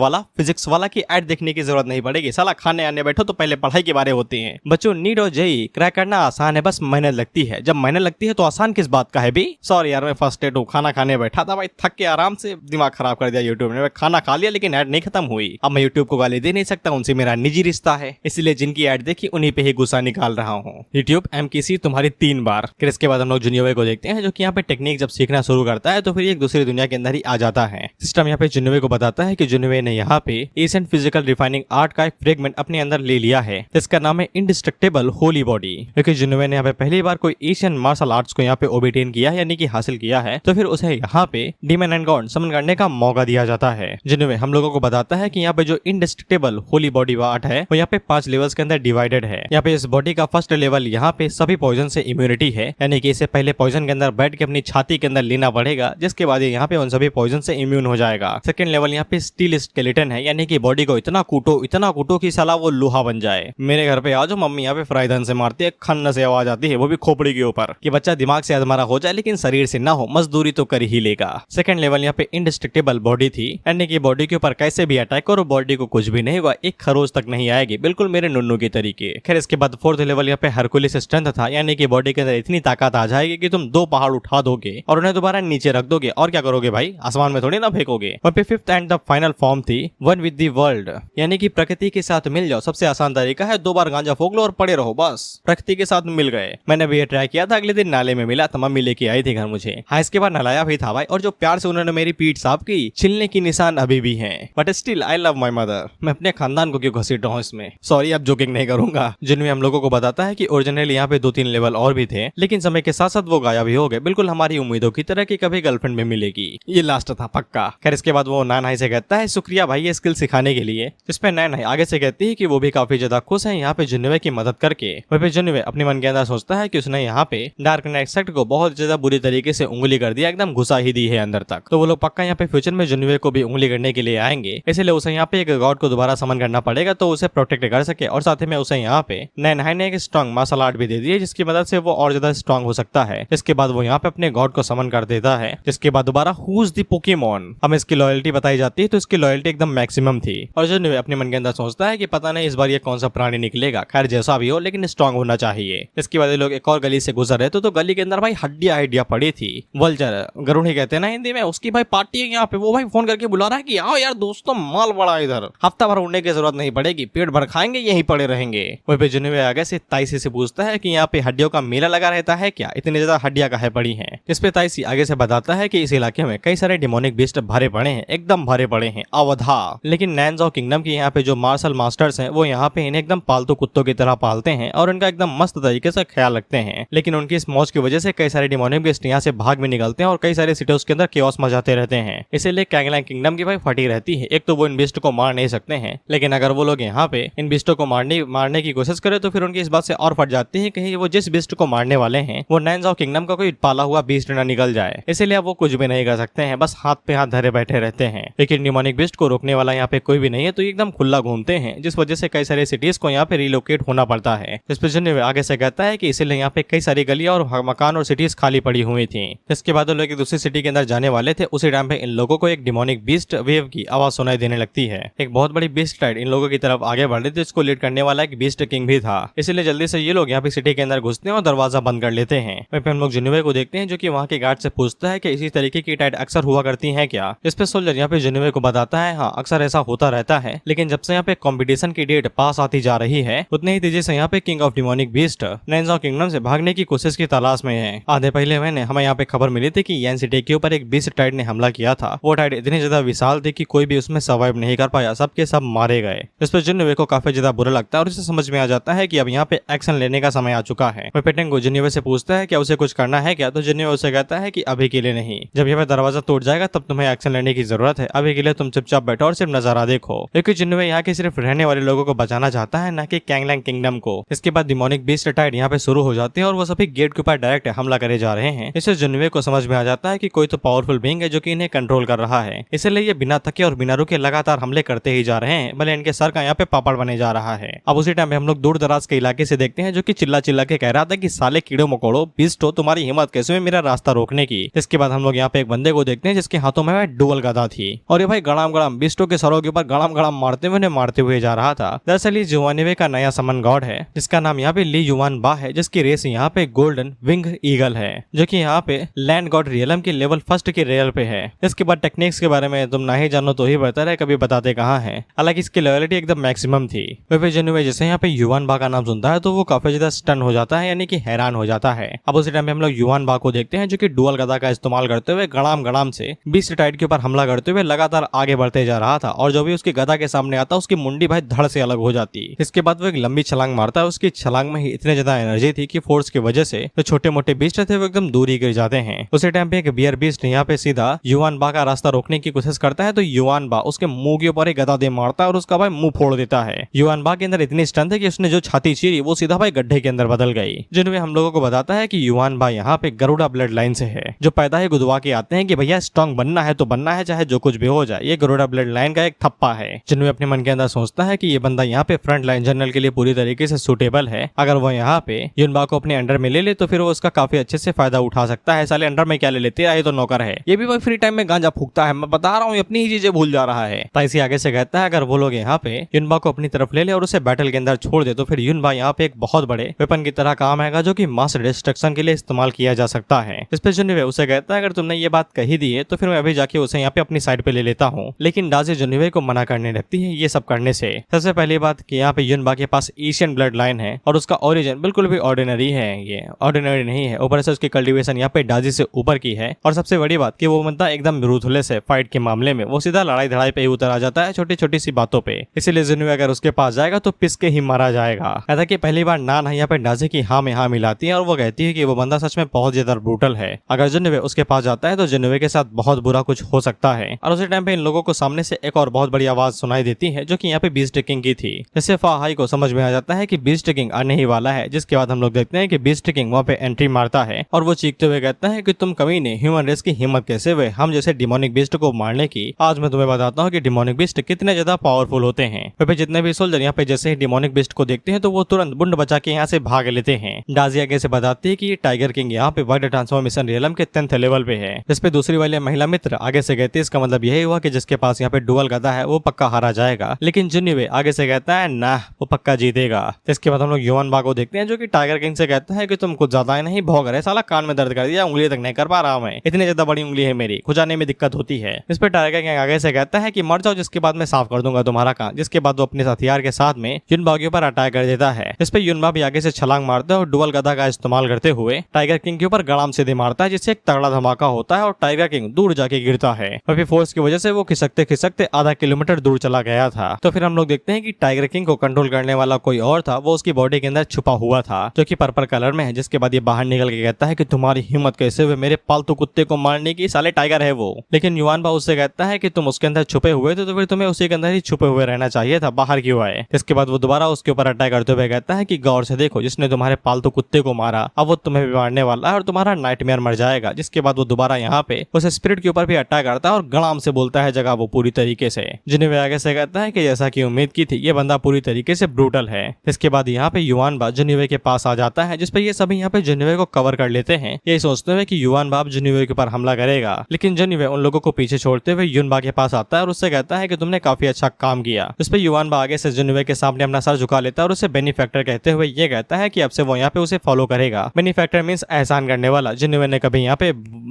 वाला की ऐड देखने की जरूरत नहीं पड़ेगी, साला खाने आने बैठो तो पहले पढ़ाई के बारे होती है। बच्चों नीट और जेई क्रैक करना आसान है, बस मेहनत लगती है। जब मेहनत लगती है तो आसान किस बात का है भी। सॉरी यार मैं फर्स्टेड हूँ, खाना खाने बैठा था भाई, थक के आराम से दिमाग खराब कर दिया यूट्यूब ने। खाना खा लिया लेकिन ऐड नहीं खत्म हुई। अब मैं यूट्यूब को गाली दे नहीं सकता, उनसे मेरा निजी रिश्ता है, इसलिए जिनकी ऐड देखी उन्हीं पे ही गुस्सा निकाल रहा हूँ। यूट्यूब MKC तुम्हारी 3 बार। फिर इसके बाद हम लोग जिन्नोवे को देखते हैं, जो कि यहाँ पे टेक्निक जब सीखना शुरू करता है तो फिर एक दूसरी दुनिया के अंदर ही आ जाता है। सिस्टम यहाँ पे जिन्नोवे को बताता है कि जिन्नोवे ने यहाँ पे एशियन फिजिकल रिफाइनिंग आर्ट का एक फ्रेगमेंट अपने अंदर ले लिया है, जिसका नाम है इंडिस्ट्रक्टेबल होली बॉडी। क्योंकि जिन्नोवे ने यहाँ पे पहली बार कोई एशियन मार्शल आर्ट्स को यहाँ पे ओबिटेन किया है, यानी कि हासिल किया है, तो फिर उसे यहाँ पे डीमन एंड गॉड समन करने का मौका दिया जाता है। जिन्नोवे हम लोगों को बताता है कि यहाँ पे जो इंडिस्ट्रक्टेबल होली बॉडी आर्ट है वो यहाँ पे 5 लेवल्स के अंदर डिवाइडेड है। यहाँ पे इस बॉडी का फर्स्ट लेवल यहाँ पे सभी पॉइजन से इम्यूनिटी है, यानी कि इसे पहले पॉइजन के अंदर बैठ के अपनी छाती के अंदर लेना पड़ेगा, जिसके बाद यहाँ पे उन सभी पॉइजन से इम्यून हो जाएगा। सेकंड लेवल यहाँ पे स्टील स्केलेटन है, यानी कि बॉडी को इतना कूटो कि साला वो लोहा बन जाए। मेरे घर पे आज मम्मी यहाँ पे फ्राइडन से मारती है, खन्न से आवाज आती है, वो भी खोपड़ी के ऊपर, कि बच्चा दिमाग से अधमरा हो जाए लेकिन शरीर से ना हो, मजदूरी तो कर ही लेगा। सेकंड लेवल यहाँ पे इंडिस्ट्रक्टेबल बॉडी थी, यानी कि बॉडी के ऊपर कैसे भी अटैक करो बॉडी को कुछ भी नहीं हुआ, एक खरोच तक नहीं आएगी, बिल्कुल मेरे नुन्नू के तरीके। खैर इसके बाद फोर्थ लेवल यहाँ पे हरकुलिस स्ट्रेंथ था, यानी कि बॉडी के अंदर इतनी ताकत आ जाएगी कि तुम 2 पहाड़ उठा दोगे और उन्हें दोबारा नीचे रख दोगे, और क्या करोगे भाई, आसमान में थोड़ी ना फेंकोगे। वहाँ पे fifth and the final form थी वन विद द वर्ल्ड, यानी कि प्रकृति के साथ मिल जाओ। सबसे आसान तरीका है 2 बार गांजा फोक लो और पड़े रहो, बस प्रकृति के साथ मिल गए। मैंने भी ये ट्राई किया था, अगले दिन नाले में मिला था, मम्मी लेके आई थी घर मुझे। हाँ इसके बाद नलाया भी था भाई, और जो प्यार से उन्होंने मेरी पीठ साफ की, छिलने की निशान अभी भी है, but still I love my mother. मैं अपने खानदान को क्यों घसीट रहा हूँ इसमें, सॉरी अब जोकिंग नहीं करूंगा। जिनमें हम लोगों को बताता है कि ओरिजिनली यहाँ पे 2-3 लेवल और भी थे, लेकिन समय के साथ साथ वो गायब भी हो गए, बिल्कुल हमारी उम्मीदों की तरह कि कभी गर्लफ्रेंड में मिलेगी। ये लास्ट था पक्का। खैर इसके बाद वो नैन हाई से कहता है शुक्रिया भाई ये स्किल सिखाने के लिए, जिसपे नैन हाई आगे से कहती है कि वो भी काफी ज्यादा खुश है यहाँ पे जिन्नोवे की मदद करके। वहीं पे जिन्नोवे अपने मन के अंदर सोचता है कि उसने यहाँ पे डार्क नाइट सेक्ट को बहुत ज्यादा बुरी तरीके से उंगली कर दिया, एकदम घुसा ही दी है अंदर तक, तो वो लोग पक्का यहाँ पे फ्यूचर में जिन्नोवे को भी उंगली करने के लिए आएंगे, इसलिए उसे यहाँ पे एक गॉड को दोबारा समन करना पड़ेगा तो उसे प्रोटेक्ट कर सके। और साथ में उसे यहाँ पे नैन हाई ने एक स्ट्रॉन्ग मार्शल आर्ट भी दे दी है, जिसकी मदद से वो और ज्यादा स्ट्रॉन्ग हो सकता है। इसके बाद वो यहाँ पे अपने गॉड को समन कर देता है, जिसके बाद दोबारा हु इज द पोकेमॉन हमें इसकी लॉयल्टी बताई जाती है, तो इसकी लॉयल्टी एकदम मैक्सिमम थी। और जिन्नोवे अपने मन के अंदर सोचता है कि पता नहीं इस बार ये कौन सा प्राणी निकलेगा, खैर जैसा भी हो लेकिन स्ट्रॉन्ग होना चाहिए। इसके बाद लोग एक और गली से गुजर रहे तो गली के अंदर भाई हड्डियां पड़ी थी। वल्चर गरुड़ ही कहते हैं ना हिंदी में, उसकी भाई पार्टी है यहाँ पे, वो भाई फोन करके बुला रहा है कि आओ यार दोस्तों माल बड़ा इधर, हफ्ता भर उड़ने की जरूरत नहीं पड़ेगी, पेट भर खाएंगे यहीं पड़े रहेंगे। वहीं पे जिन्नोवे आगे से ताइसी से पूछता है कि यहाँ पे हड्डियों का मेला लगा रहता है क्या, इतनी ज्यादा हड्डियां काहे पड़ी हैं। इस पे ताइसी आगे से बताता है कि इस इलाके में कई सारे डिमोनिक बीस्ट भरे पड़े हैं, एकदम भरे पड़े हैं अवधा, लेकिन नैनज़ो किंगडम की यहाँ पे जो मार्शल मास्टर्स हैं वो यहाँ पे इन्हें एकदम पालतू कुत्तों की तरह पालते हैं और इनका एकदम मस्त तरीके से ख्याल रखते हैं। लेकिन उनकी इस मौज की वजह से कई सारे डिमोनिक बीस्ट यहाँ से भाग में निकलते हैं और कई सारे सिटीज के अंदर केओस मचाते रहते हैं, इसीलिए कैंगलैंग किंगडम की भाई फटी रहती है। एक तो वो इन बीस्ट को मार नहीं सकते हैं, लेकिन अगर वो लोग यहाँ पे इन बीस्टों को मारने की कोशिश करे तो फिर उनकी इस बात से और फट जाती है कहीं वो जिस बीस्ट को मारने वाले हैं वो नैनज़ो किंगडम का कोई पाला हुआ बीस्ट न निकल जाए, इसीलिए वो कुछ भी नहीं कर सकते हैं, बस हाथ पे हाथ धरे बैठे रहते हैं। लेकिन डिमोनिक बीस्ट को रोकने वाला यहाँ पे कोई भी नहीं है, तो एकदम खुला घूमते हैं, जिस वजह से कई सारे सिटीज को यहाँ पे रिलोकेट होना पड़ता है। जिस पे जिन्नोवे आगे से कहता है कि इसीलिए यहाँ पे कई सारी गलियां और मकान और सिटीज खाली पड़ी हुई थी। इसके बाद लोग एक दूसरी सिटी के अंदर जाने वाले थे, उसी टाइम पे इन लोगों को एक डिमोनिक बीस्ट वेव की आवाज सुनाई देने लगती है। एक बहुत बड़ी बीस्ट टाइड इन लोगों की तरफ आगे बढ़ रही थी, इसको लीड करने वाला एक बीस्ट किंग भी था, इसलिए जल्दी से ये लोग यहाँ पे सिटी के अंदर घुसते हैं और दरवाजा बंद कर लेते हैं। वहीं पे हम लोग जिन्नोवे को देखते हैं जो कि वहाँ के गार्ड से पूछता है कि इसी तरीके की टाइड अक्सर हुआ करती है क्या। इस पे सोल्जर यहाँ पे जिन्नोवे को बताता है हाँ अक्सर ऐसा होता रहता है, लेकिन जब से यहाँ पे कॉम्पिटिशन की डेट पास आती जा रही है उतनी ही तेजी से यहाँ पे किंग ऑफ डिमोनिक बीस्ट नैनज़ो किंगडम से भागने की कोशिश की तलाश में है। आधे पहले महीने हमें यहाँ पे खबर मिली थी कि यैन सिटी के ऊपर एक बीस्ट टाइड ने हमला किया था। वो टाइड इतनी ज्यादा विशाल थी कि कोई भी उसमें सर्वाइव नहीं कर पाया, सबके सब मारे गए। इस पर जिन्नोवे को काफी ज्यादा बुरा लगता है और उसे समझ में आ जाता है कि अब यहाँ पे एक्शन लेने का समय आ चुका है। वह पेटेंगो जिन्नोवे से पूछता है क्या उसे कुछ करना है क्या, तो जिन्नोवे उसे कहता है कि अभी के लिए नहीं, जब यहाँ पे दरवाजा टूट जाएगा तब तुम्हें एक्शन लेने की जरूरत है, अभी के लिए तुम चुपचाप बैठो और सिर्फ नजारा देखो। क्योंकि जिन्नोवे यहाँ के सिर्फ रहने वाले लोगों को बचाना चाहता है, न कि कैंगलैंग किंगडम को। इसके बाद डिमोनिक बीस्ट टाइड यहाँ पे शुरू हो जाते हैं और वो सभी गेट के ऊपर डायरेक्ट हमला करे जा रहे हैं। इससे जिन्नोवे को समझ में आ जाता है कि कोई तो पावरफुल बीइंग है जो कि इन्हें कंट्रोल कर रहा है, इसलिए ये बिना थके और बिना रुके लगातार हमले करते ही जा रहे हैं, भले इनके सर का यहाँ पे पापड़ बने जा रहा है। अब उसी टाइम पे हम लोग दूर दराज के इलाके से देखते हैं जो कि चिल्ला चिल्ला के कह रहा था कि साले कीड़े मकोड़ो बिस्टो तुम्हारी हिम्मत कैसे हुई मेरा रास्ता रोकने की। इसके बाद हम लोग यहाँ पे एक बंदे को देखते हैं जिसके हाथों में डुअल गदा थी और ये भाई गड़ाम गड़ाम बिस्टो के सरों के ऊपर गड़ाम गड़ाम मारते हुए जा रहा था। दरअसल ये जुवानिवे का नया समन गॉड है जिसका नाम यहाँ पे ली युवान बा है, जिसकी रेस यहाँ पे गोल्डन विंग ईगल है जो कि यहाँ पे लैंड गॉड रियलम के लेवल 1 के रेयर पे है। इसके बाद टेक्निक्स के बारे में तुम ना ही जानो तो ही बेहतर है, कभी बताते कहाँ है। हालांकि इसकी लॉयल्टी एकदम मैक्सिमम थी। वैसे जुनिवे जैसे यहाँ पे युवान बा का नाम सुनता है तो वो काफी ज्यादा स्टन हो जाता है, यानी कि हैरान हो जाता है। अब उसी टाइम पे हम लोग युवान बा को देखते हैं जो कि डुअल गदा का इस्तेमाल करते हुए गड़ाम गड़ाम से बीस्ट टाइड के ऊपर हमला करते हुए लगातार आगे बढ़ते जा रहा था और जो भी उसकी गदा के सामने आता उसकी मुंडी भाई धड़ से अलग हो जाती। इसके बाद वो एक लंबी छलांग मारता है, उसकी छलांग में ही इतने ज्यादा एनर्जी थी कि फोर्स की वजह से जो छोटे मोटे बीस्ट थे वो एकदम दूर ही गिर जाते हैं। उसी टाइम पे एक बियर बीस्ट यहाँ पे सीधा युवान बा का रास्ता रोकने की कोशिश करता है तो युवान बा उसके मुंह के ऊपर एक गदा दे मारता है और उसका भाई मुंह फोड़ देता है। युवान बा के अंदर इतनी स्ट्रेंथ है कि उसने जो छाती चीरी वो सीधा भाई गड्ढे के अंदर बदल गई। जिनमें हम लोगों को बताता है कि युवान बा यहाँ पे गरुड़ा ब्लड लाइन से है, जो पैदा ही गुदवा के आते हैं कि भैया स्ट्रॉन्ग बनना है तो बनना है चाहे जो कुछ भी हो जाए। ये गरुड़ा ब्लड लाइन का एक थप्पा है। जिनमें अपने मन के अंदर सोचता है कि ये बंदा यहाँ पे फ्रंट लाइन जनरल के लिए पूरी तरीके से सुटेबल है। अगर वो यहाँ पे युनबा को अपने अंडर में ले ले तो फिर वो उसका काफी अच्छे से फायदा उठा सकता है। साले अंडर में क्या ले लेते हैं, तो नौकर है। ये भी भाई फ्री टाइम में गांजा फूकता है, मैं बता रहा हूँ अपनी ही चीजें भूल जा रहा है। ताइसी आगे से कहता है अगर वो लोग यहाँ पे युनबा को अपनी तरफ ले ले और उसे बैटल के अंदर छोड़ दे तो फिर युनबा यहाँ पे एक बहुत बड़े वेपन की तरह काम आएगा जो कि मास डिस्ट्रक्शन के लिए इस्तेमाल किया जा सकता है। इस पे जुनिवे उसे कहता है अगर तुमने ये बात कही दी है तो फिर मैं अभी जाके उसे यहाँ पे अपनी साइड पे ले लेता हूँ। लेकिन डाजी जुनिवे को मना करने लगती है ये सब करने से। सबसे पहली बात कि यहाँ पे युनबा के पास एशियन ब्लड लाइन है और उसका ओरिजिन बिल्कुल भी ऑर्डिनरी है, ये ऑर्डिनरी नहीं है। ऊपर से उसकी कल्टीवेशन यहाँ पे डाजी से ऊपर की है और सबसे बड़ी बात कि वो बंदा एकदम रूथलेस है फाइट के मामले में। वो सीधा लड़ाई धड़ाई पे ही उतर आ जाता है छोटी छोटी सी बातों पे। इसीलिए जुनिवे अगर उसके पास जाएगा तो पिस के ही मारा जाएगा। ऐसा कि पहली बार नान यहाँ पे डाजी की हाँ में हाँ मिलाती है और वो कहती है कि वो बंदा सच में बहुत ज्यादा ब्रूटल है। अगर जुनिवे उसके पास जाता है तो जुनिवे के साथ बहुत बुरा कुछ हो सकता है। और उसी टाइम पे इन लोगों को सामने से एक और बहुत बड़ी आवाज सुनाई देती है जो कि यहाँ पे बीस्ट किंग की थी। इससे फाहाई को समझ में आ जाता है कि बीस्ट किंग आने ही वाला है। जिसके बाद हम लोग देखते हैं कि बीस्ट किंग वहाँ पे एंट्री मारता है और वो चीखते हुए कहता है कि तुम कमीने ह्यूमन रेस की हिम्मत कैसे हुए हम जैसे डिमोनिक बीस्ट को मारने की। आज मैं तुम्हें बताता हूँ कि डिमोनिक बीस्ट कितने ज्यादा पावरफुल होते हैं। वह जितने भी सोल्जर यहाँ पे जैसे ही डिमोनिक बीस्ट को देखते हैं तो वो तुरंत बुंड बचा के यहाँ से भाग लेते हैं। डाजी आगे से बताती है कि टाइगर किंग यहाँ पे वर्ल्ड ट्रांसफॉर्मेशन रियलम के 10th लेवल पे है। जिस पे दूसरी वाली महिला मित्र आगे से कहती है इसका मतलब यही हुआ कि जिसके पास यहाँ पे डुअल गदा है वो पक्का हारा जाएगा। लेकिन जुनिवे आगे से कहता है ना वो पक्का जीतेगा। इसके बाद हम लोग युवान बा को देखते हैं जो कि टाइगर किंग से कहता है कि तुम कुछ ज्यादा ही नहीं भौंक रहे, साला कान में दर्द कर दिया, उंगली तक नहीं कर पा रहा मैं, इतनी ज्यादा बड़ी उंगली है मेरी, खुजाने में दिक्कत होती है। इस पे टाइगर किंग आगे से कहता है कि मर जाओ जिसके बाद मैं साफ कर दूंगा तुम्हारा कान। जिसके बाद वो अपने हथियार के साथ में युनबा के ऊपर अटैक कर देता है। इस पे युनबा भी आगे से छलांग मारता है और डुअल गदा का इस्तेमाल करते हुए टाइगर किंग के ऊपर गड़ाम सीधे मारता है जिससे एक तगड़ा धमाका होता है और टाइगर किंग दूर जाके गिरता है। और फिर फोर्स की वजह से वो खिसकते खिसकते आधा किलोमीटर दूर चला गया था। तो फिर हम लोग देखते हैं कि टाइगर किंग को कंट्रोल करने वाला कोई और था, वो उसकी बॉडी के अंदर छुपा हुआ था जो कि पर्पल कलर में है। जिसके बाद ये बाहर निकल के कहता है कि तुम्हारी हिम्मत कैसे हुए मेरे पालतू कुत्ते को मारने की, साले टाइगर है वो। लेकिन युवान बा उससे कहता है कि तुम उसके अंदर छुपे हुए थे तो फिर तुम्हें उसी के अंदर ही छुपे हुए रहना चाहिए था, बाहर क्यों आए। इसके बाद वो दोबारा उसके ऊपर अटैक करते हुए कहता है कि गौर से देखो जिसने तुम्हारे पालतू कुत्ते को मारा अब वो तुम्हें भी मारने वाला है और तुम्हारा नाइटमेयर मर जाएगा। जिसके बाद वो दोबारा यहाँ पे उस स्पिरिट के ऊपर भी अटैक करता है और गड़ाम से बोलता है जगह वो पूरी तरीके से। जिन्हें आगे से कहता है कि जैसा कि उम्मीद की थी ये बंदा पूरी तरीके से ब्रूटल है। इसके बाद यहाँ पे युवान बा जुनिवे के पास आ जाता है जिसपे ये सभी यहाँ पे जुनिवे को कवर कर लेते हैं, यही सोचते हुए कि युवान बाप जुनिवे के ऊपर हमला करेगा। लेकिन जुनिवे उन लोगों को पीछे छोड़ते हुए युनबा के पास आता है और उससे कहता है कि तुमने काफी अच्छा काम किया। इस पे युवान बा आगे से जुनिवे के सामने अपना सर झुका लेता है और उसे बेनिफैक्टर कहते हुए ये कहता है कि अब से वो यहाँ पे उसे फॉलो करेगा। बेनिफैक्टर मींस एहसान करने वाला। जुनिवे ने कभी यहाँ पे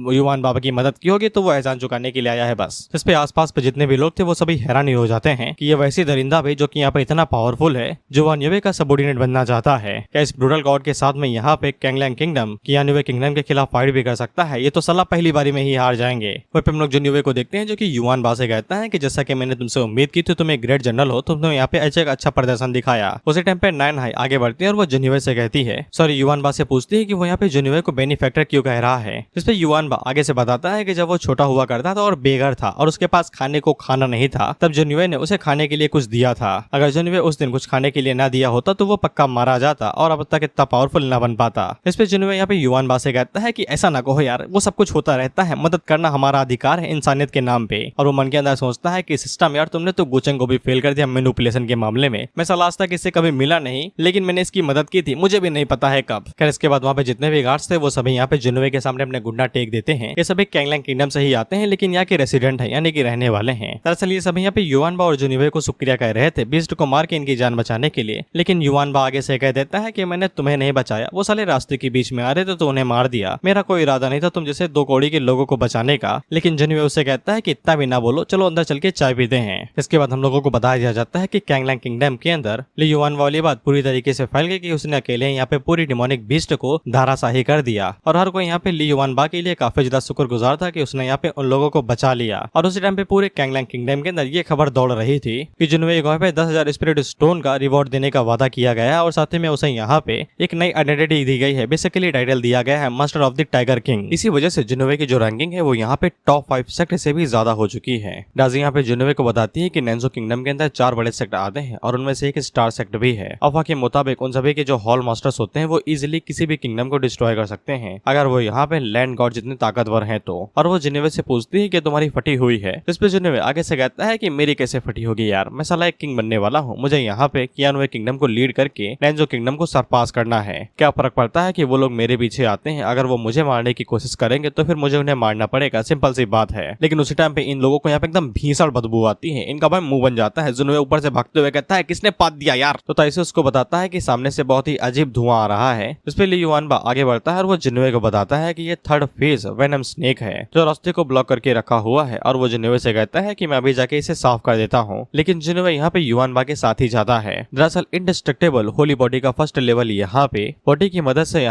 युवान बाबा की मदद की होगी तो वो एहसान चुकाने के लिए आया है बस। इस पे आसपास पे जितने भी लोग थे वो सभी हैरान ही हो जाते हैं कि ये वैसी दरिंदा भी जो कि यहाँ पे इतना पावरफुल है जो वान्युवे का सबऑर्डिनेट बनना चाहता है। क्या इस ब्रूटल गॉड के साथ में यहाँ पे कैंगलैंग किंगडम कियानुवे किंगडम के खिलाफ फाइट भी कर सकता है? ये तो सलाह पहली बारी में ही हार जाएंगे। वहीं पे हम लोग जुनिवे को देखते हैं जो कि युवान बा से कहता है कि जैसा कि मैंने तुमसे उम्मीद की थी तुम एक ग्रेट जनरल हो, तुमने यहाँ पे अच्छा प्रदर्शन दिखाया। उसी टाइम पे नाइन हाई आगे बढ़ती है और वो जुनिवे से कहती है सॉरी युवान बा से पूछती है कि वो यहाँ पे जुनिवे को बेनिफैक्टर क्यों कह रहा है। इस पे युवान बा आगे से बताता है कि जब वो छोटा हुआ करता था और बेघर था और उसके पास खाने को खाना नहीं था तब जुनिवे ने उसे खाने के लिए कुछ दिया था। अगर जुनिवे उस दिन कुछ खाने के लिए ना दिया होता तो वो पक्का मारा जाता और अब तक इतना पावरफुल ना बन पाता। इस पे जुनिवे यहाँ पे युवान बा से कहता है कि ऐसा ना कहो यार, वो सब कुछ होता रहता है, मदद करना हमारा अधिकार है इंसानियत के नाम पे। और वो मन के अंदर सोचता है कि सिस्टम यार तुमने तो गुचेंग को भी फेल कर दिया मैनिपुलेशन के मामले में, मैं साला आज तक इससे कभी मिला नहीं, लेकिन मैंने इसकी मदद की थी, मुझे भी नहीं पता है कब। खैर इसके बाद वहाँ पे जितने भी गार्ड्स थे वो सभी यहाँ पे जिनोवे के सामने अपने गुंडा टेक देते हैं। ये सभी कैंगलैंग किंगडम से ही आते हैं, लेकिन यहाँ के रेसिडेंट है, यानी कि रहने वाले हैं। दरअसल ये सभी यहाँ पे युआनबा और जिनोवे को शुक्रिया कह रहे थे बीस्ट को मार के इनकी जान बचाने के लिए, लेकिन युआनबा आगे से कह देता है कि मैंने तुम्हें नहीं बचाया, वो साले रास्ते के बीच में आ रहे थे तो उन्हें मार दिया, मेरा कोई इरादा नहीं था तुम जैसे 2 कौड़ी के लोगों को बचाने का। लेकिन जिनोवे उससे कहता है कि इतना भी ना बोलो, चलो अंदर चल के चाय पीते हैं। इसके बाद हम लोगों को बताया दिया जाता है कि कैंगलैंग किंगडम के अंदर ली युआनबा वाली बात पूरी तरीके से फैल गई कि उसने अकेले यहाँ पे पूरी डिमोनिक बीस्ट को धाराशाही कर दिया, और हर कोई यहाँ पे ली युआनबा के लिए काफी ज्यादा शुक्रगुजार था कि उसने यहाँ पे उन लोगों को बचा लिया। और उसी टाइम पे पूरे कैंगलैंग किंगडम के अंदर ये खबर दौड़ रही थी कि जिनोवे को पे 10,000 स्पिरिट स्टोन का रिवॉर्ड देने का वादा किया गया है, और साथ ही में उसे यहाँ पे एक नई आइडेंटिटी दी गई है, बेसिकली टाइटल दिया गया है master of the tiger king. इसी वजह से जिनोवे की जो रैंकिंग है वो यहाँ पे टॉप 5 सेक्ट से भी ज्यादा हो चुकी है। डाजी यहाँ पे जिनोवे को बताती है कि नैंजो किंगडम के अंदर 4 बड़े सेक्ट आते हैं और उनमें से एक स्टार सेक्ट भी है। अफवाह के मुताबिक उन सभी के जो हॉल मास्टर्स होते हैं वो इजिली किसी भी किंगडम को डिस्ट्रॉय कर सकते हैं अगर वो यहाँ पे लैंड गॉड जितने ताकतवर हैं तो। और वो जिनोवे से पूछती है कि तुम्हारी फटी हुई है, इस पे जिनोवे आगे से कहता है कि मेरी कैसे फटी होगी यार, मैं साला एक किंग बनने वाला हूँ, मुझे यहाँ पे कियानोवे किंगडम को लीड करके नैंजो किंगडम को सरपास करना है, क्या फर्क पड़ता है कि वो लोग मेरे पीछे आते हैं, अगर वो मुझे मारने की कोशिश करेंगे तो फिर मुझे उन्हें मारना पड़ेगा, सिंपल सी बात है। लेकिन उसी टाइम पे इन लोगों को यहाँ पे एकदम भीषण बदबू आती है, इनका भाई मुंह बन जाता है। जिनोवे ऊपर से भागते हुए कहता है किसने पात दिया यार, तो ताइसे उसको बताता है कि सामने से बहुत ही अजीब धुआं आ रहा है। इस पे ली युआनबा आगे बढ़ता है और वो जिनोवे को बताता है कि ये 3rd फेज वेनम स्नेक है जो रास्ते को ब्लॉक करके रखा हुआ है, और वो जिनोवे से कहता है कि मैं अभी जाके इसे साफ कर देता हूँ। लेकिन जिनोवे यहाँ पे युआनबा के साथ ही जाता है। दरअसल इंडिस्ट्रक्टेबल होली बॉडी का फर्स्ट लेवल यहाँ पे बॉडी की मदद से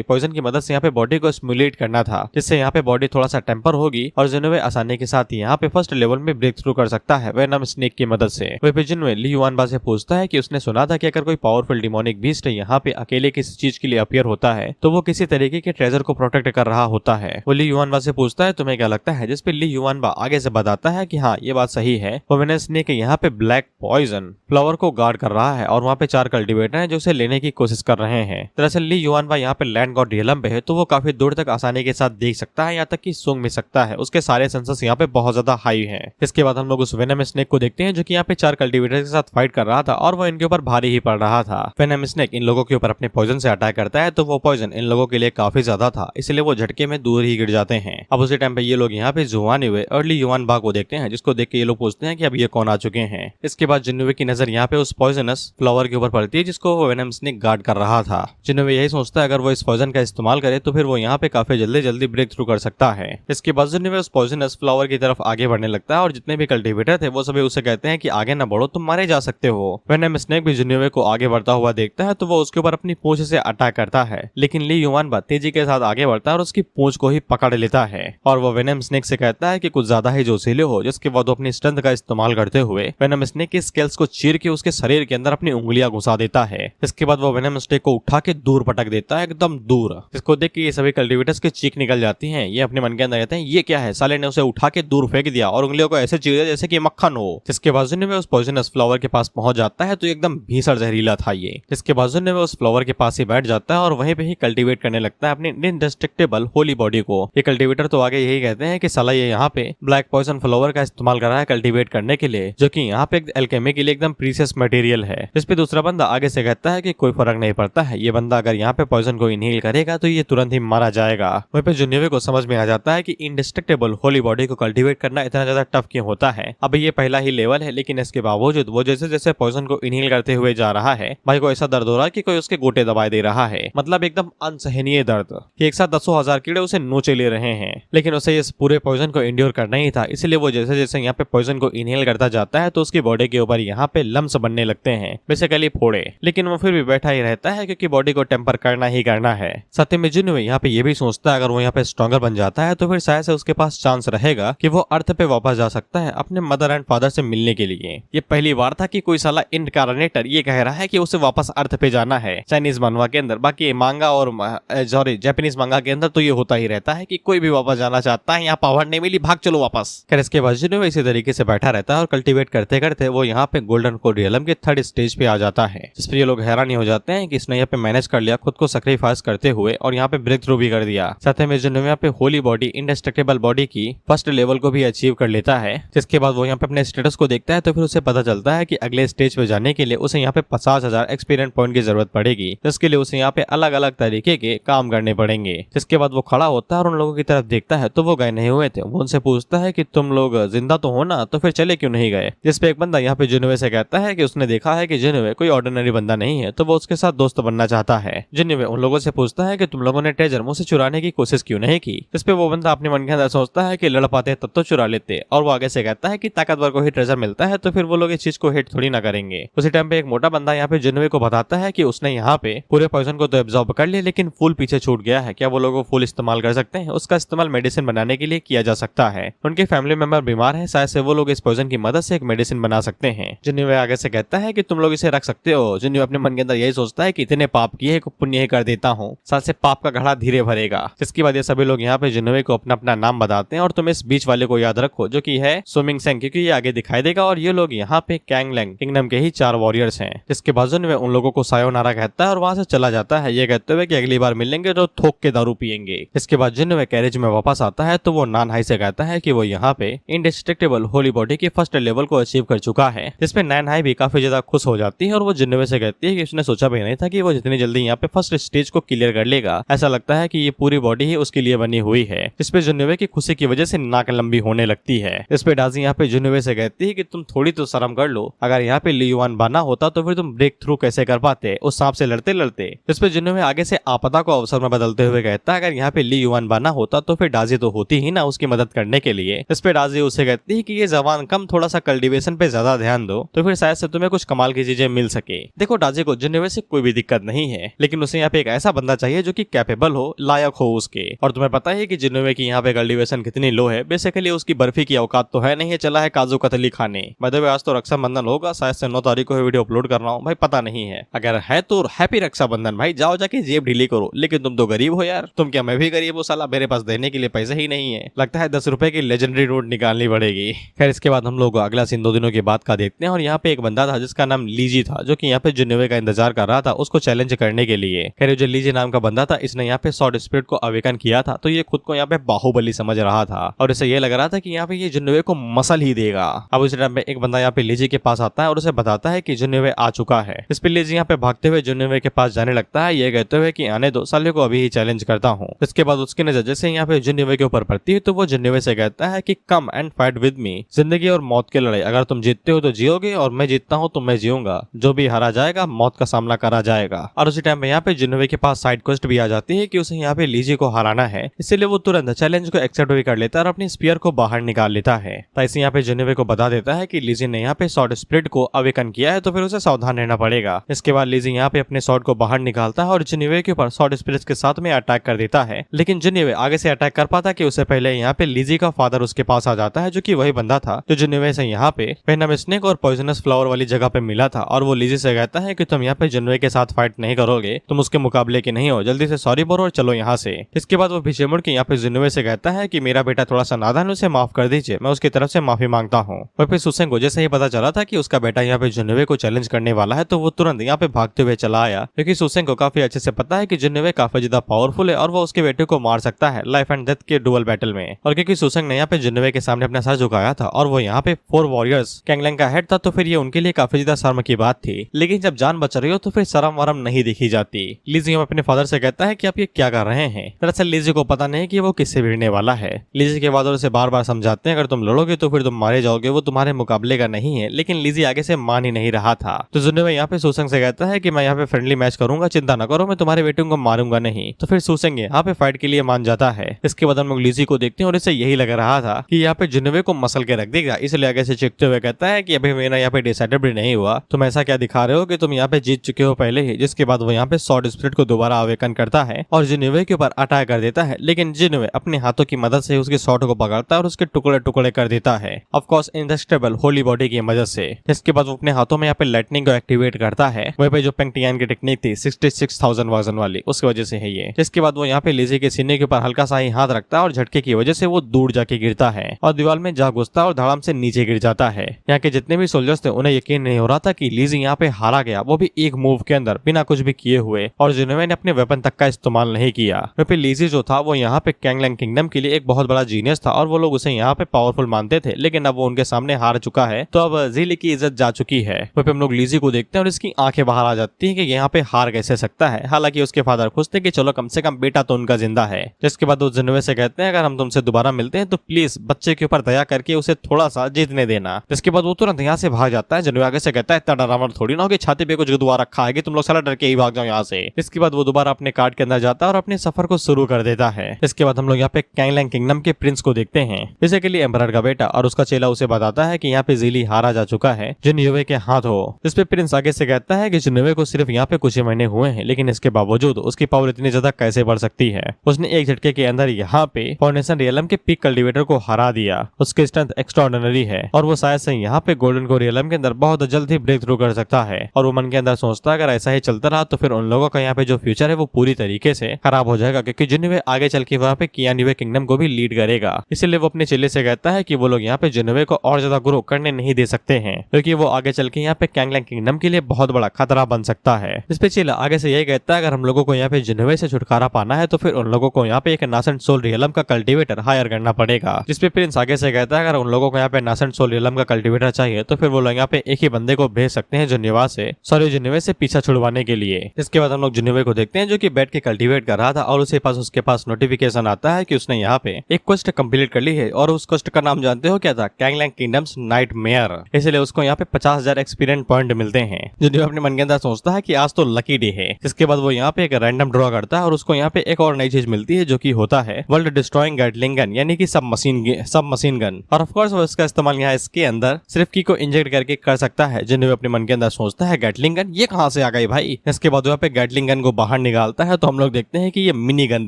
पॉइजन की मदद से यहाँ पे बॉडी को स्टिमुलेट करना था, जिससे यहाँ पे बॉडी थोड़ा सा टेम्पर होगी और जिनोवे आसानी के साथ यहाँ पे फर्स्ट लेवल में ब्रेक थ्रू कर सकता है वेनम स्नेक की मदद से। वही जिनोवे ली युआनबा से पूछता है कि उसने सुना था कि अगर कोई पावरफुल डिमोनिक बीस्ट यहाँ पे अकेले किसी चीज के लिए अपीयर होता है तो वो किसी तरीके के ट्रेजर को प्रोटेक्ट कर रहा होता है। वो ली युआनबा से पूछता है तुम्हें क्या लगता है, जिसपे ली युआनबा आगे से बताता है कि हाँ ये बात सही है, वो वेनम स्नेक यहाँ पे ब्लैक पॉइजन फ्लावर को गार्ड कर रहा है और वहाँ पे 4 कल्टिवेटर हैं जो उसे लेने की कोशिश कर रहे हैं। दरअसल ली युआनबा यहाँ पे लैंड गॉड रियलम पे है तो वो काफी दूर तक आसानी के साथ देख सकता है, यहाँ तक कि सूंघ भी सकता है, उसके सारे सेंसर्स यहाँ पे बहुत ज्यादा हाई है। इसके बाद हम लोग उस वेनम स्नेक को देखते हैं जो कि यहाँ पे 4 कल्टिवेटर के साथ फाइट कर रहा था और वो इनके ऊपर भारी ही पड़ रहा था। वेनम स्नेक इन लोगों के ऊपर अपने पॉइजन से अटैक करता है तो वो पॉइजन इन लोगों के लिए काफी ज्यादा था, इसलिए वो झटके में दूर ही गिर जाते हैं। अब उसी टाइम पे ये लोग यहाँ पे जुआनवे और ली युआनबा को देखते हैं, जिसको देख के ये लोग पूछते हैं कि अब ये कौन आ चुके हैं। इसके बाद जिनोवे की नजर यहाँ पे उस पॉइजनस फ्लावर के ऊपर पड़ती है जिसको वो वेनम स्नेक गार्ड कर रहा था। जिनोवे यही सोचता है अगर वो इस पॉइजन का इस्तेमाल करे तो फिर वो यहाँ पे काफी जल्दी ब्रेक थ्रू कर सकता है। इसके बाद जिनोवे उस पॉइजनस फ्लावर की तरफ आगे बढ़ने लगता है और जितने भी कल्टिवेटर थे वो सभी उसे कहते हैं कि आगे न बढ़ो, तुम मारे जा सकते हो। वेनम स्नेक भी जिनोवे को आगे बढ़ता हुआ देखता है तो वो उसके ऊपर अपनी पूंछ से अटैक करता है, लेकिन ली युआनबा तेजी के साथ आगे बढ़ता है और उसकी पूंछ को ही पकड़ लेता है और वो वेनम स्नेक से कहता है कि कुछ ज्यादा ही जोशीले हो, जिसके बाद वो अपनी स्ट्रेंथ का इस्तेमाल करते हुए वेनम स्नेक के स्केल्स को चीर के उसके शरीर के अंदर अपनी उंगलियां घुसा देता है। इसके बाद वो वेनम स्नेक को उठा के दूर पटक देता है, एकदम दूर। इसको देख के ये सभी कल्टिवेटर्स की चीख निकल जाती है। ये अपने मन के अंदर कहते हैं ये क्या है, साले ने उसे उठा के दूर फेंक दिया और उंगलियों को ऐसे चीर दिया जैसे कि मक्खन हो। जिसके बाद जिनोवे उस पॉइजनस फ्लावर के पास पहुंच जाता है तो एकदम भीषण जहरीला था ये। जिसके बाद जिनोवे उस फ्लावर के पास ही बैठ जाता है और वहीं पे ही कल्टीवेट करने लगता है अपनी इंडिस्ट्रक्टेबल होली बॉडी को। ये कल्टीवेटर तो आगे यही कहते हैं कि साला ये यहाँ पे ब्लैक पॉइजन फ्लावर का इस्तेमाल कर रहा है कल्टीवेट करने के लिए, जो कि यहाँ पे एल्केमी के लिए एकदम प्रीशियस मटेरियल है। इस पे दूसरा बंदा आगे से कहता है कि कोई फर्क नहीं पड़ता है, ये बंदा अगर यहाँ पे पॉइजन को इनहेल करेगा तो ये तुरंत ही मारा जाएगा। वहीं पे जिनोवे को समझ में आ जाता है कि इंडिस्ट्रक्टेबल होली बॉडी को कल्टीवेट करना इतना ज्यादा टफ क्यों होता है। अब ये पहला ही लेवल है, लेकिन इसके बावजूद वो जैसे जैसे पॉइजन को इनहेल करते हुए जा रहा है भाई को ऐसा दर्द हो रहा है कि कोई उसके गोटे दबाए दे रहा है, मतलब एकदम अनसहनीय दर्द कि एक साथ 10,000 कीड़े उसे नोचे ले रहे हैं। लेकिन उसे इस पूरे पॉइजन को इंड्योर करना ही था, इसलिए वो जैसे जैसे यहाँ पे पॉइजन को इनहेल करता जाता है तो उसकी बॉडी के ऊपर यहाँ पे लम्स बनने लगते हैं, बेसिकली फोड़े। लेकिन वो फिर भी बैठा ही रहता है क्योंकि बॉडी को टेम्पर करना ही करना है। सत्य में जिनोवे यहाँ पे ये भी सोचता है अगर वो यहाँ पे स्ट्रॉन्गर बन जाता है तो फिर शायद से उसके पास चांस रहेगा कि वो अर्थ पे वापस जा सकता है अपने मदर एंड फादर से मिलने के लिए। ये पहली बार था कि कोई साला इनकार्नेटर ये कह रहा है कि उसे वापस अर्थ पे जाना है चाइनीज मानवा के अंदर। बाकी मांगा और जापानीज मांगा के अंदर तो ये होता ही रहता है कि कोई भी वापस जाना चाहता है, यहाँ पावर नहीं मिली, भाग चलो वापस। खैर इसके बाद जिनोवे इसी तरीके से बैठा रहता है और कल्टीवेट करते करते वो यहाँ पे गोल्डन कोड रियलम के 3rd स्टेज पे आ जाता है, जिस पर ये लोग हैरान ही हो जाते हैं कि इसने यहाँ पे मैनेज कर लिया खुद को सैक्रिफाइस करते हुए और यहाँ पे ब्रेक थ्रू भी कर दिया। साथ में जिनोवे यहाँ पे होली बॉडी इंडिस्ट्रक्टेबल बॉडी की फर्स्ट लेवल को भी अचीव कर लेता है। जिसके बाद वो यहाँ पे अपने स्टेटस को देखता है तो फिर उसे पता चलता है कि अगले स्टेज पे जाने के लिए उसे यहाँ पे 50,000 एक्सपीरियंस पॉइंट की जरूरत पड़ेगी, जिसके लिए उसे यहाँ पे अलग अलग तरीके के काम करने पड़ेंगे। जिसके बाद वो खड़ा होता है और उन लोगों की तरफ देखता है तो वो गए नहीं हुए थे। वो उनसे पूछता है कि तुम लोग जिंदा तो हो ना, तो फिर चले क्यों नहीं गए। जिसपे एक बंदा यहाँ पे जिन्होवे से कहता है कि उसने देखा है कि जिन्होवे कोई ऑर्डिनरी बंदा नहीं है, तो वो उसके साथ दोस्त बनना चाहता है। जिन्होवे उन लोगों से पूछता है कि तुम लोगों ने ट्रेजर मुझसे चुराने की कोशिश क्यों नहीं की। जिसपे वो बंदा अपने मन के अंदर सोचता है कि लड़ पाते तब तो चुरा लेते, और वो आगे से कहता है कि ताकतवर को ही ट्रेजर मिलता है तो फिर वो लोग इस चीज को हिट थोड़ी ना करेंगे। उसी टाइम पे एक मोटा बंदा यहाँ पे जिन्होवे को बताता है कि उसने यहाँ पे पूरे पॉइजन को तो एब्जॉर्ब कर लिया, लेकिन फूल पीछे छूट गया है। क्या वो लोग फूल इस्तेमाल कर सकते हैं? उसका इस्तेमाल मेडिसिन बनाने के लिए किया जा सकता है। उनके फैमिली मेंबर बीमार है, शायद से वो लोग इस पॉइजन की मदद से एक मेडिसिन बना सकते हैं। जिन्होवे आगे से कहता है कि तुम लोग इसे रख सकते हो। जिन्होवे अपने मन के अंदर यही सोचता है कि इतने पाप किए हैं, पुण्य ही कर देता हूँ, साल से पाप का घड़ा धीरे भरेगा। जिसके बाद ये सभी लोग यहाँ पे जिन्होवे को अपना अपना नाम बताते हैं, और तुम इस बीच वाले को याद रखो जो कि है स्विमिंग सेंग, क्योंकि ये आगे दिखाई देगा। और ये लोग यहाँ पे कैंगलैंग किंगडम के ही 4 वॉरियर्स हैं। जिसके बाद जिन्होवे उन लोगों को सायोनारा कहता है और वहां से चला जाता है, ये कहते हुए कि अगली बार मिलेंगे तो थोक के दारू पियेंगे। इसके बाद जिन्होवे कैरेज में वापस आता है तो वो नानहाई से कहता है कि वो यहाँ पे इंडिस्ट्रक्टेबल होली बॉडी के फर्स्ट लेवल को अचीव कर चुका है। जिसपे नानहाई भी काफी ज्यादा खुश हो जाती है और वो जिन्होवे से कहती है कि उसने सोचा भी नहीं था कि वो जितनी जल्दी यहाँ पे फर्स्ट स्टेज को क्लियर कर लेगा। ऐसा लगता है कि ये पूरी बॉडी ही उसके लिए बनी हुई है। जिसपे जिन्होवे की खुशी की वजह से नाक लंबी होने लगती है। इसपे डाजी यहाँ पे जिन्होवे से कहती है कि तुम थोड़ी तो शर्म कर लो, अगर यहाँ पे ली युआन बना होता तो फिर तुम ब्रेक थ्रू कैसे कर पाते उस सांप से लड़ते लड़ते। जिसपे जिन्होवे आगे से आपदा को अवसर में बदलते हुए कहता है अगर यहाँ पे ली युआन बना होता तो फिर डाजी तो होती ही ना उसकी मदद करने के लिए। इस पे डाजी उसे कहती है कि ये जवान कम, थोड़ा सा कल्टीवेशन पे ज्यादा ध्यान दो तो फिर शायद से तुम्हें कुछ कमाल की चीजें मिल सके। देखो डाजी को जिन्होवे से कोई भी दिक्कत नहीं है, लेकिन उसे यहाँ पे एक ऐसा बंदा चाहिए जो कि कैपेबल हो, लायक हो उसके। और तुम्हें पता है कि जिन्होवे की यहाँ पे कल्टीवेशन कितनी लो है। बेसिकली उसकी बर्फी की औकात तो है नहीं है, चला है काजू कतली खाने। बाय द वे आज तो रक्षाबंधन होगा, शायद से 9 तारीख को वीडियो अपलोड कर रहा हूँ भाई, पता नहीं है। अगर है तो हैप्पी रक्षाबंधन भाई, जाओ जाके जेब ढीली करो। लेकिन तुम तो गरीब हो यार। तुम क्या मैं भी गरीब हूँ साला, मेरे पास देने के लिए पैसे ही नहीं है। लगता है 10 रुपए की लेजेंडरी नोट निकालनी पड़ेगी। खैर इसके बाद हम लोग अगला सीन 2 दिनों के बाद का देखते हैं, और यहाँ पे एक बंदा था जिसका नाम लीजी था, जो कि यहाँ पे जिन्होवे का इंतजार कर रहा था उसको चैलेंज करने के लिए। खैर जो लीजी नाम का बंदा था, इसने यहाँ पे शॉर्ट स्पिरिट को अवेकन किया था, तो ये खुद को यहाँ पे बाहुबली समझ रहा था और इसे ये लग रहा था कि यहाँ पे ये जिन्होवे को मसल ही देगा। अब उस टाइम पे एक बंदा यहाँ पे लीजी के पास आता है और उसे बताता है कि जिन्होवे आ चुका है। इस पे लीजी यहाँ पे भागते हुए जिन्होवे के पास जाने लगता है, ये कहते हुए कि आने दो, साले को अभी ही चैलेंज करता हूँ। इसके बाद उसकी नजर जैसे यहाँ पे जिन्होवे के ऊपर पड़ती है तो वो जिन्होवे से कहता है कि come and fight with me. जिंदगी और मौत की लड़ाई, अगर तुम जीतते हो तो जियोगे और मैं जीतता हूँ तो मैं जीऊंगा, जो भी हारा जाएगा मौत का सामना करा जाएगा। और उसी टाइम पे यहाँ पे जिन्होवे के पास साइड क्वेस्ट भी आ जाती है कि उसे यहाँ पे लीजी को हराना है, इसलिए वो तुरंत चैलेंज को एक्सेप्ट भी कर लेता है और अपनी स्पीयर को बाहर निकाल लेता है। तो इसे यहाँ पे जिन्होवे को बता देता है कि लीजी ने यहाँ पे शॉर्ट स्पिरिट को अवेकन किया है, तो फिर उसे सावधान रहना पड़ेगा। इसके बाद लीजी यहाँ पे अपने शॉर्ट को बाहर निकालता है और जिन्होवे के ऊपर शॉर्ट स्पिरिट के साथ में अटैक कर देता है। लेकिन जिन्होवे आगे से अटैक कर पाता कि उससे पहले यहाँ पे लीजी का फादर उसके पास आ जाता है, जो कि वही बंदा था जो जिन्होवे से यहाँ पे वेनम स्नेक और पॉइजनस फ्लावर वाली जगह पे मिला था। और वो लीजी से कहता है कि तुम यहाँ पे जिन्होवे के साथ फाइट नहीं करोगे, तुम उसके मुकाबले के नहीं हो, जल्दी से सॉरी बोलो और चलो यहाँ से। इसके बाद वो पीछे मुड़ के यहाँ पे जिन्होवे से कहता है कि मेरा बेटा थोड़ा सा नादान, उसे माफ कर दीजिए, मैं उसकी तरफ से माफी मांगता हूँ। और फिर सुसेंग को जैसे ही पता चला था कि उसका बेटा यहाँ पे जिन्होवे को चैलेंज करने वाला है, तो वो तुरंत यहाँ पे भागते हुए चला आया, क्योंकि सुसेंग को काफी अच्छे से पता है कि जिन्होवे काफी ज्यादा पावरफुल है और वो उसके बेटे को मार सकता है लाइफ एंड डेथ के डुअल बैटल में। और क्योंकि सुसेंग ने यहाँ पे जिन्होवे के सामने अपना सर झुकाया था और वो यहाँ पे 4 वॉरियर्स कैंगलैंग का हेड था, तो फिर ये उनके लिए काफी ज्यादा शर्म की बात थी। लेकिन जब जान बच रही हो तो फिर शर्म वरम नहीं दिखी जाती। लीजी अपने फादर से कहता है कि आप ये क्या कर रहे हैं। दरअसल लीजी को पता नहीं कि वो किससे भिड़ने वाला है। लीजी के फादर उसे बार बार समझाते हैं अगर तुम लड़ोगे तो फिर तुम मारे जाओगे, वो तुम्हारे मुकाबले का नहीं है। लेकिन लीजी आगे से मान ही नहीं रहा था। तो जिन्होवे यहाँ पे सुसेंग से कहता है कि मैं यहाँ पे फ्रेंडली मैच करूंगा, चिंता न करो, मैं तुम्हारे बेटे को मारूंगा नहीं। तो फिर सुसेंग यहाँ पे फाइट के लिए मान जाता है। इसके बाद हम लोग लीजी को देखते हैं और इसे यही लग रहा था कि यहाँ पे जिन्होवे को मसल के रख देगा, इसलिए आगे से चीखते हुए कहता है कि अभी मेरा यहाँ पे डिसाइडेड भी नहीं हुआ, तुम ऐसा क्या दिखा रहे हो कि तुम यहाँ पे जीत चुके हो पहले ही। जिसके बाद वो यहाँ पे शॉर्ट स्पिरिट को दोबारा अवेकन करता है और जिन्होवे के ऊपर अटैक कर देता है। लेकिन जिन्होवे अपने हाथों की मदद से उसके शॉर्ट को पकड़ता है और उसके टुकड़े टुकड़े कर देता है, ऑफ कोर्स इंडेस्ट्रेबल होली बॉडी की मदद से। इसके बाद वो अपने हाथों में यहाँ पे लाइटनिंग को एक्टिवेट करता है, वहीं पे जो पेंगटियान की टेक्निक थी 66,000 वर्जन वाली, उसकी वजह से है ये। जिसके बाद वो यहाँ पे लीजी के सीने के ऊपर हल्का सा ही हाथ रखता है और झटके की वजह से वो दूर जाके गिरता है और दीवार में जा घुसता है और धड़ाम से नीचे गिर जाता है। यहाँ के जितने भी सोल्जर्स थे उन्हें यकीन नहीं हो रहा था कि लीजी यहाँ पे हारा गया, वो भी एक मूव के अंदर बिना कुछ भी किए हुए, और जिन्होवे ने अपने वेपन तक का इस्तेमाल नहीं किया। वहीं पे लीजी जो था वो यहाँ पे कैंगलैंग किंगडम के लिए एक बहुत बड़ा जीनियस था और वो लोग उसे यहाँ पे पावरफुल मानते थे। लेकिन अब वो उनके सामने हार चुका है, तो अब जीली की इज्जत जा चुकी चुकी है। वहीं पे हम लोग लीजी को देखते हैं और इसकी आंखें बाहर आ जाती हैं कि यहाँ पे हार कैसे सकता है। हालांकि उसके फादर खुश थे कि चलो कम से कम बेटा तो उनका जिंदा है। जिसके बाद वो जिन्नोवे से कहते हैं अगर हम तुमसे दोबारा मिलते हैं तो प्लीज बच्चे के ऊपर दया करके उसे थोड़ा सा जीतने देना। जिसके बाद वो तुरंत यहाँ से भाग जाता है। जिन्नोवे आगे से कहता है इतना डरावना थोड़ी ना हो कि छाती पे कुछ गुदवा रखा है कि तुम लोग साला डर के ही भाग जाओ यहाँ से। इसके बाद वो दोबारा अपने कार्ड के अंदर जाता है और अपने सफर को शुरू कर देता है। इसके बाद हम लोग यहाँ पे कैंगलैंग किंगडम के प्रिंस को देखते हैं। बेसिकली एम्परर का बेटा और उसका चेला उसे बताता है कि यहाँ पे ज़िली हारा जा चुका है जिन्नोवे के हाथ हो। इस पे प्रिंस आगे से कहता है कि जिन्नोवे को सिर्फ यहाँ पे कुछ ही महीने हुए हैं, लेकिन इसके बावजूद उसकी पावर इतनी ज्यादा कैसे बढ़ सकती है। उसने एक झटके के अंदर यहाँ पे फाउंडेशन रियलम के पीक कल्टीवेटर को हरा दिया। उसकी स्ट्रेंथ एक्स्ट्राऑर्डिनरी है और वो शायद से यहाँ पे गोल्डन को रियलम के अंदर बहुत जल्द ही ब्रेक थ्रू कर सकता है। और वो मन के अंदर सोचता है अगर ऐसा ही चलता रहा तो फिर उन लोगों का यहाँ पे जो फ्यूचर है वो पूरी तरीके से खराब हो जाएगा, क्योंकि जिन्नोवे आगे चल के वहाँ पे कियानिवे किंगडम को भी लीड करेगा। इसलिए वो अपने चेले से कहता है कि वो लोग यहाँ पे जिन्नोवे को और ज्यादा ग्रो करने नहीं दे सकते हैं, क्योंकि वो आगे चल के यहाँ पे कैंगलैंग किंगडम के लिए बहुत बड़ा खतरा बन सकता है। इस पे चेला आगे से यही कहता है अगर हम लोगों को यहाँ पे जिन्नोवे से छुटकारा पाना है तो फिर उन लोगों को यहाँ पे एक नासेंट सोल रियलम का कल्टीवेटर हायर करना पड़ेगा। जिसपे प्रिंस आगे से कहता है अगर उन लोगों को यहाँ पे नासेंट सोल रियलम का कल्टीवेटर चाहिए तो फिर वो लोग यहाँ पे एक ही बंदे को भेज सकते हैं जिन्नोवे से पीछा छुड़वाने के लिए। इसके बाद हम लोग जिन्नोवे को देखते हैं जो कि बैठ के कल्टीवेट कर रहा था और उसके पास नोटिफिकेशन आता है कि उसने यहाँ पे एक क्वेस्ट कंप्लीट कर ली है। और उस क्वेस्ट का नाम जानते हो क्या था? कैंगलैंग किंगडम्स नाइटमेयर। इसलिए उसको यहाँ पे 50,000 एक्सपीरियंस पॉइंट मिलते हैं। जिन्नोवे अपने मन के अंदर सोचता है कि आज तो लकी डे है। इसके बाद वो यहाँ पे एक रैंडम ड्रॉ करता है और उसको यहाँ पे एक और नई चीज मिलती है जो कि होता है वर्ल्ड डिस्ट्रॉइंग गैटलिंग गन, यानी कि सब मशीन गन। और ऑफ कोर्स वो इसका इस्तेमाल यहाँ इसके अंदर सिर्फ की को इंजेक्ट करके कर सकता है। जिन्नोवे अपने मन के अंदर सोचता है गैटलिंग गन ये कहाँ से आ गई भाई। इसके बाद यहाँ पे गैटलिंग गन को बाहर निकालता है तो हम लोग देखते हैं कि ये मिनी गन